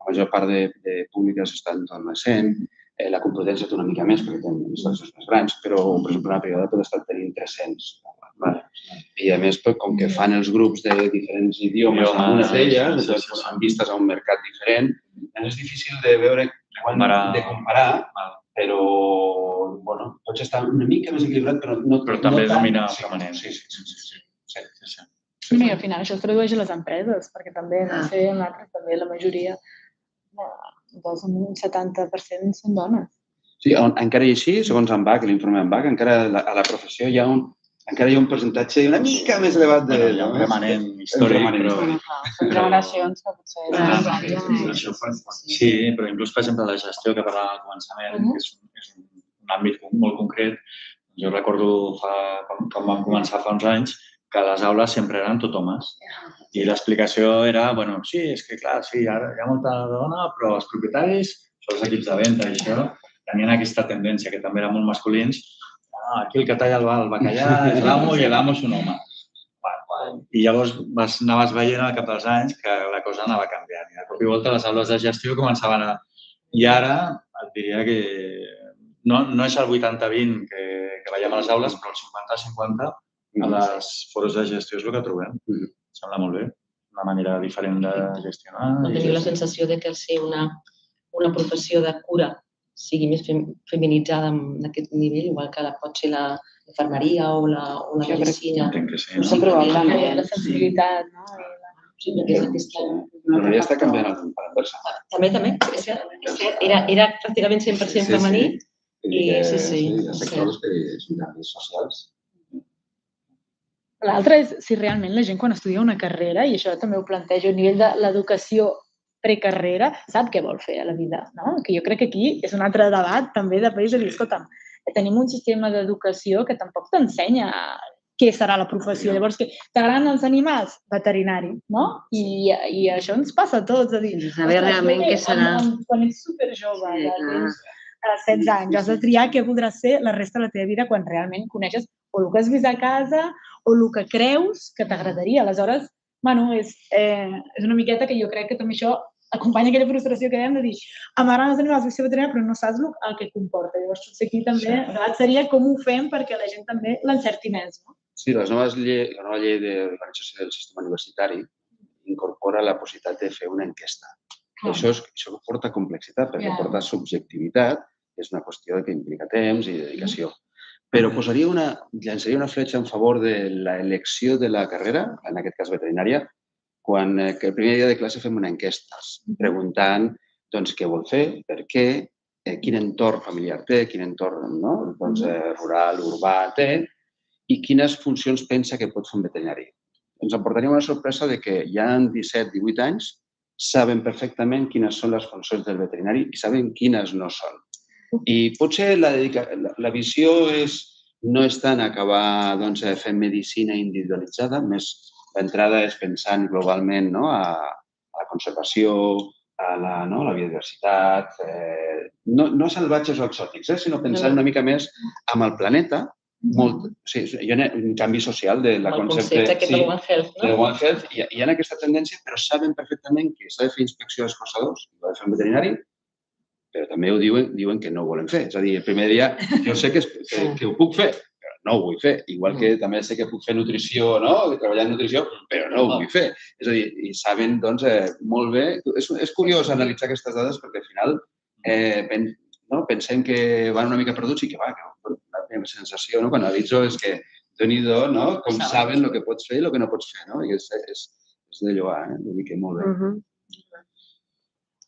la major part de públiques estan en torn a 100, la Complutense té una mica més perquè tenen instal·lacions més grans, però, per exemple, una privada pot estar tenint 300. I, a més, com que fan els grups de diferents idiomes, algunes d'elles, amb vistes a un mercat diferent, és difícil de veure quan de comparar, però, bueno, pots estar una mica més equilibrat, però no tant. Però també domina permanent. Sí. I al final això es tradueix a les empreses, perquè també, no sé, en l'altre també la majoria, un 70% són dones. Sí, encara i així, segons en BAC, l'informe en BAC, encara a la professió hi ha un percentatge una mica més elevat de... Hi ha un remanent històric, però... Són generacions que potser... Sí, però inclús, per exemple, la gestió que parlàvem al començament, que és un àmbit molt concret, jo recordo quan vam començar fa uns anys, que les aules sempre eren tot homes. I l'explicació era, bueno, sí, és que clar, sí, ara hi ha molta dona, però els propietaris són els equips de venda i això tenien aquesta tendència, que també eren molt masculins. Aquí el que talla el bacallà és l'amo i l'amo és un home. I llavors anaves veient al cap dels anys que la cosa anava canviant. I de cop i volta les aules de gestió començaven a... I ara et diria que no és el 80-20 que veiem a les aules, però el 50-50 a les foros de gestió és el que trobem. Sembla molt bé. Una manera diferent de gestionar. No teniu la sensació de que al ser una professió de cura sigui més feminitzada en aquest nivell, igual que pot ser la infermeria o la medicina? Entenc que sí, no? La sensibilitat, no? Ja està canviant a l'inversa. També. Era pràcticament 100% femení. Hi ha sectors que són canvis socials. L'altre és si realment la gent quan estudia una carrera, i això també ho plantejo a nivell de l'educació precarrera, sap què vol fer a la vida, no? Que jo crec que aquí és un altre debat també de país de dir, escolta'm, tenim un sistema d'educació que tampoc t'ensenya què serà la professió. Llavors, t'agraden els animals? Veterinari, no? I això ens passa a tots, a dir... Saber realment què serà. Quan ets superjove, tens 16 anys, has de triar què voldràs ser la resta de la teva vida quan realment coneixes o el que has vist a casa o el que creus que t'agradaria. Aleshores, bueno, és una miqueta que jo crec que també això acompanya aquella frustració que dèiem de dir m'agraden els animals, vull ser veterinària, però no saps el que comporta. Llavors, potser aquí també el debat seria com ho fem perquè la gent també l'encerti més, no? Sí, la nova llei d'organització del sistema universitari incorpora la possibilitat de fer una enquesta. Això porta complexitat, perquè porta subjectivitat, és una qüestió que implica temps i dedicació. Però llançaria una fletxa en favor de l'elecció de la carrera, en aquest cas veterinària, quan el primer dia de classe fem una enquesta, preguntant què vol fer, per què, quin entorn familiar té, quin entorn rural, urbà té i quines funcions pensa que pot fer un veterinari. Ens emportaríem una sorpresa que ja en 17-18 anys saben perfectament quines són les funcions del veterinari i saben quines no són. I potser la visió no és tant acabar fent medicina individualitzada, més l'entrada és pensant globalment a la conservació, a la biodiversitat, no salvatges o exòtics, sinó pensar una mica més amb el planeta. Hi ha un canvi social del concepte del One Health, del One Health. Hi ha aquesta tendència, però saben perfectament que s'ha de fer inspecció als escorçadors, ho ha de fer un veterinari, però també ho diuen que no ho volen fer. És a dir, el primer dia jo sé que ho puc fer, però no ho vull fer. Igual que també sé que puc fer nutrició, treballar en nutrició, però no ho vull fer. És a dir, i saben molt bé... És curiós analitzar aquestes dades perquè al final pensem que van una mica perduts i que va, que la meva sensació quan analitzo és que Déu-n'hi-do, com saben el que pots fer i el que no pots fer, no? I és de lloar, vull dir que molt bé.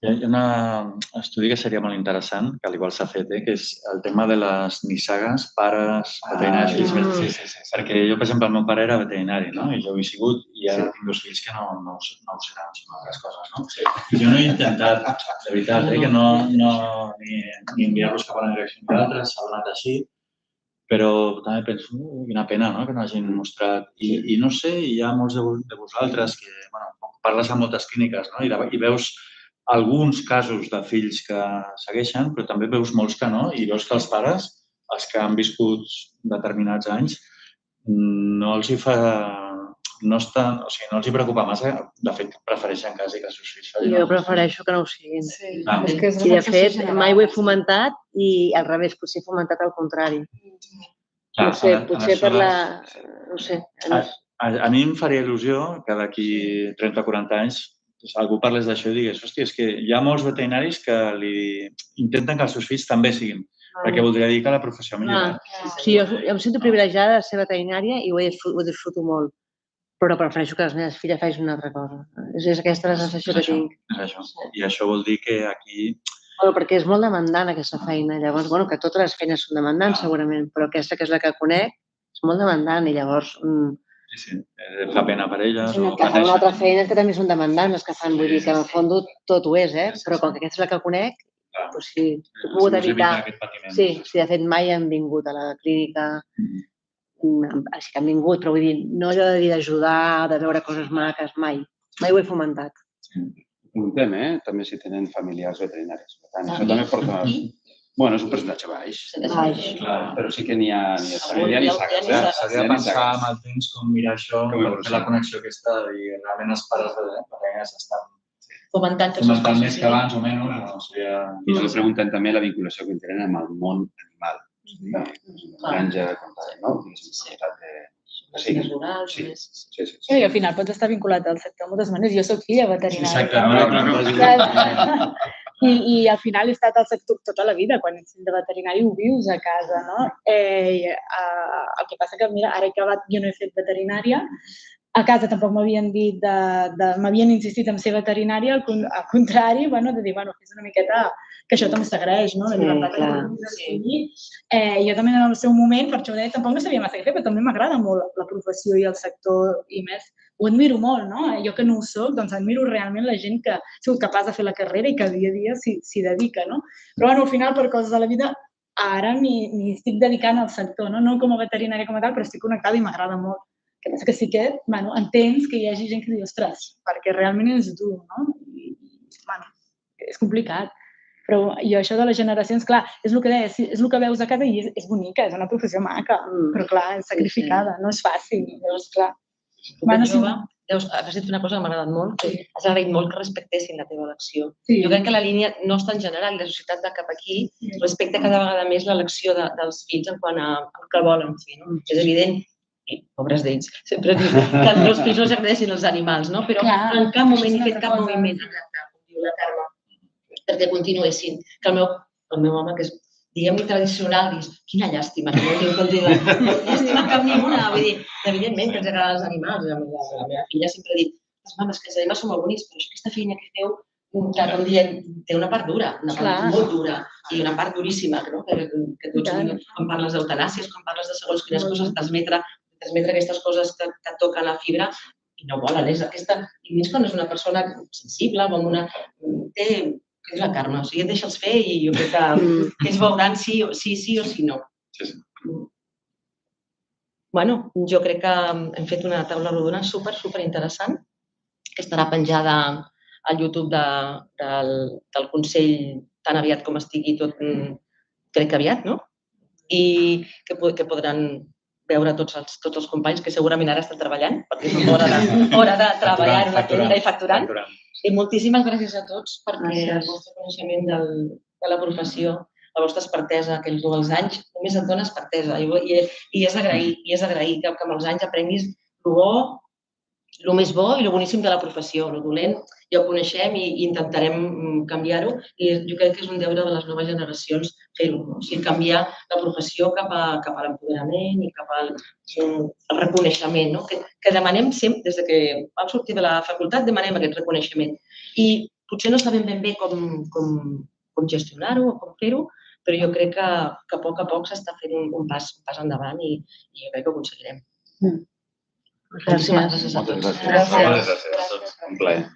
Hi ha un estudi que seria molt interessant, que al igual s'ha fet, que és el tema de les nissagues, pares, veterinaris, fills. Perquè jo, per exemple, el meu pare era veterinari, no? I jo ho he sigut i ara tinc dos fills que no ho seran, són altres coses, no? Jo no he intentat, de veritat, que no ni enviar-los cap a una direcció ni l'altra, s'ha donat així, però també penso, quina pena, no?, que no hagin mostrat. I no sé, hi ha molts de vosaltres que, parles amb moltes clíniques, no?, i veus alguns casos de fills que segueixen, però també veus molts que no, i veus que els pares, els que han viscut determinats anys, no els hi fa... no els hi preocupa massa. De fet, prefereixen quasi que els seus fills facin. Jo prefereixo que no ho siguin. Sí, de fet, mai ho he fomentat i al revés, potser he fomentat al contrari. Potser per la... no sé. A mi em faria il·lusió que d'aquí 30 o 40 anys algú parlés d'això i digués, hòstia, és que hi ha molts veterinaris que intenten que els seus fills també siguin, perquè voldria dir que la professió ha millorat. Sí, jo em sento privilegiada de ser veterinària i ho disfruto molt, però prefereixo que les meves filles facin una altra cosa. És aquesta la sensació que tinc. I això vol dir que aquí... Perquè és molt demandant aquesta feina. Llavors, que totes les feines són demandants segurament, però aquesta que és la que conec és molt demandant i llavors... Sí, fa pena per elles. Que fan una altra feina que també són demandants les que fan, vull dir que en el fons tot ho és, però com que aquesta és la que conec, doncs sí, he pogut evitar. Sí, de fet mai han vingut a la clínica, així que han vingut, però vull dir, no allò de dir d'ajudar, de veure coses maques, mai ho he fomentat. Preguntem, també si tenen familiars veterinaris. Per tant, això també porta... Bueno, és un percentatge baix, però sí que n'hi ha família ni sagues. S'ha de pensar amb el temps com mirar això, per fer la connexió aquesta i realment els pares veterinaris estan fomentant més que abans o menys. I ens preguntem també la vinculació que tenen amb el món animal. Granja, no? Sí, rurals. I al final pots estar vinculat al sector de moltes maneres. Jo soc filla veterinària. Exacte. I al final he estat al sector tota la vida. Quan ets de veterinari ho vius a casa, no? El que passa que, mira, ara he acabat, jo no he fet veterinària, a casa tampoc m'havien dit, m'havien insistit en ser veterinària, al contrari, de dir, fes una miqueta, que això també s'agraeix, no? La llibertat d'escollir. Jo també en el seu moment, per això ho deia, tampoc no sabia massa què fer, però també m'agrada molt la professió i el sector i més. Ho admiro molt, no? Jo que no ho soc, doncs admiro realment la gent que ha sigut capaç de fer la carrera i que dia a dia s'hi dedica, no? Però al final, per coses de la vida, ara m'hi estic dedicant al sector, no com a veterinària com a tal, però estic connectada i m'agrada molt. Que penso que sí que entens que hi hagi gent que diu, ostres, perquè realment és dur, no? I, és complicat. Però jo això de les generacions, clar, és el que deia, és el que veus a casa i és bonica, és una professió maca, però clar, és sacrificada, no és fàcil. Llavors, clar, has dit una cosa que m'ha agradat molt, que has agraït molt que respectessin la teva elecció. Jo crec que la línia no està en general, la societat de cap aquí respecta cada vegada més l'elecció dels fills en quant a què volen fer. És evident, i pobres d'ells, sempre dic que els fills no s'agradessin els animals, però en cap moment he fet cap moviment, com diu la Carme, perquè continuessin. Que el meu home, que és diguem-ne tradicional, dius, quina llàstima, que no diu llàstima cap ninguna. Vull dir, evidentment que ens agraden els animals. La meva filla sempre ha dit, mames, que els animals són molt bonics, però aquesta feina que feu, com dient, té una part dura, una part molt dura i una part duríssima, que tots, quan parles d'eutanàsies, quan parles de segons quines coses, transmetre aquestes coses que toquen la fibra, i no volen, és aquesta, i més quan és una persona sensible, com una... que és la Carme, o sigui, deixa'ls fer i jo crec que ells veuran sí o sí no. Jo crec que hem fet una taula rodona super interessant, que estarà penjada al YouTube del Consell tan aviat com estigui tot, crec que aviat, no? I que podran veure tots els companys que segurament ara estan treballant, perquè és hora de treballar en la clínica i facturant. I moltíssimes gràcies a tots perquè el vostre coneixement de la professió, la vostra expertesa que els anys, només et dona expertesa i és d'agrair que amb els anys aprenguis el bo el més bo i el boníssim de la professió. El dolent ja ho coneixem i intentarem canviar-ho i jo crec que és un deure de les noves generacions fer-ho. O sigui, canviar la professió cap a l'empoderament i cap al reconeixement. Que demanem sempre, des que vam sortir de la facultat, demanem aquest reconeixement. I potser no sabem ben bé com gestionar-ho o com fer-ho, però jo crec que a poc s'està fent un pas endavant i jo crec que ho aconseguirem. Moltíssimes gràcies a tots. Gràcies a tots. Un plaer.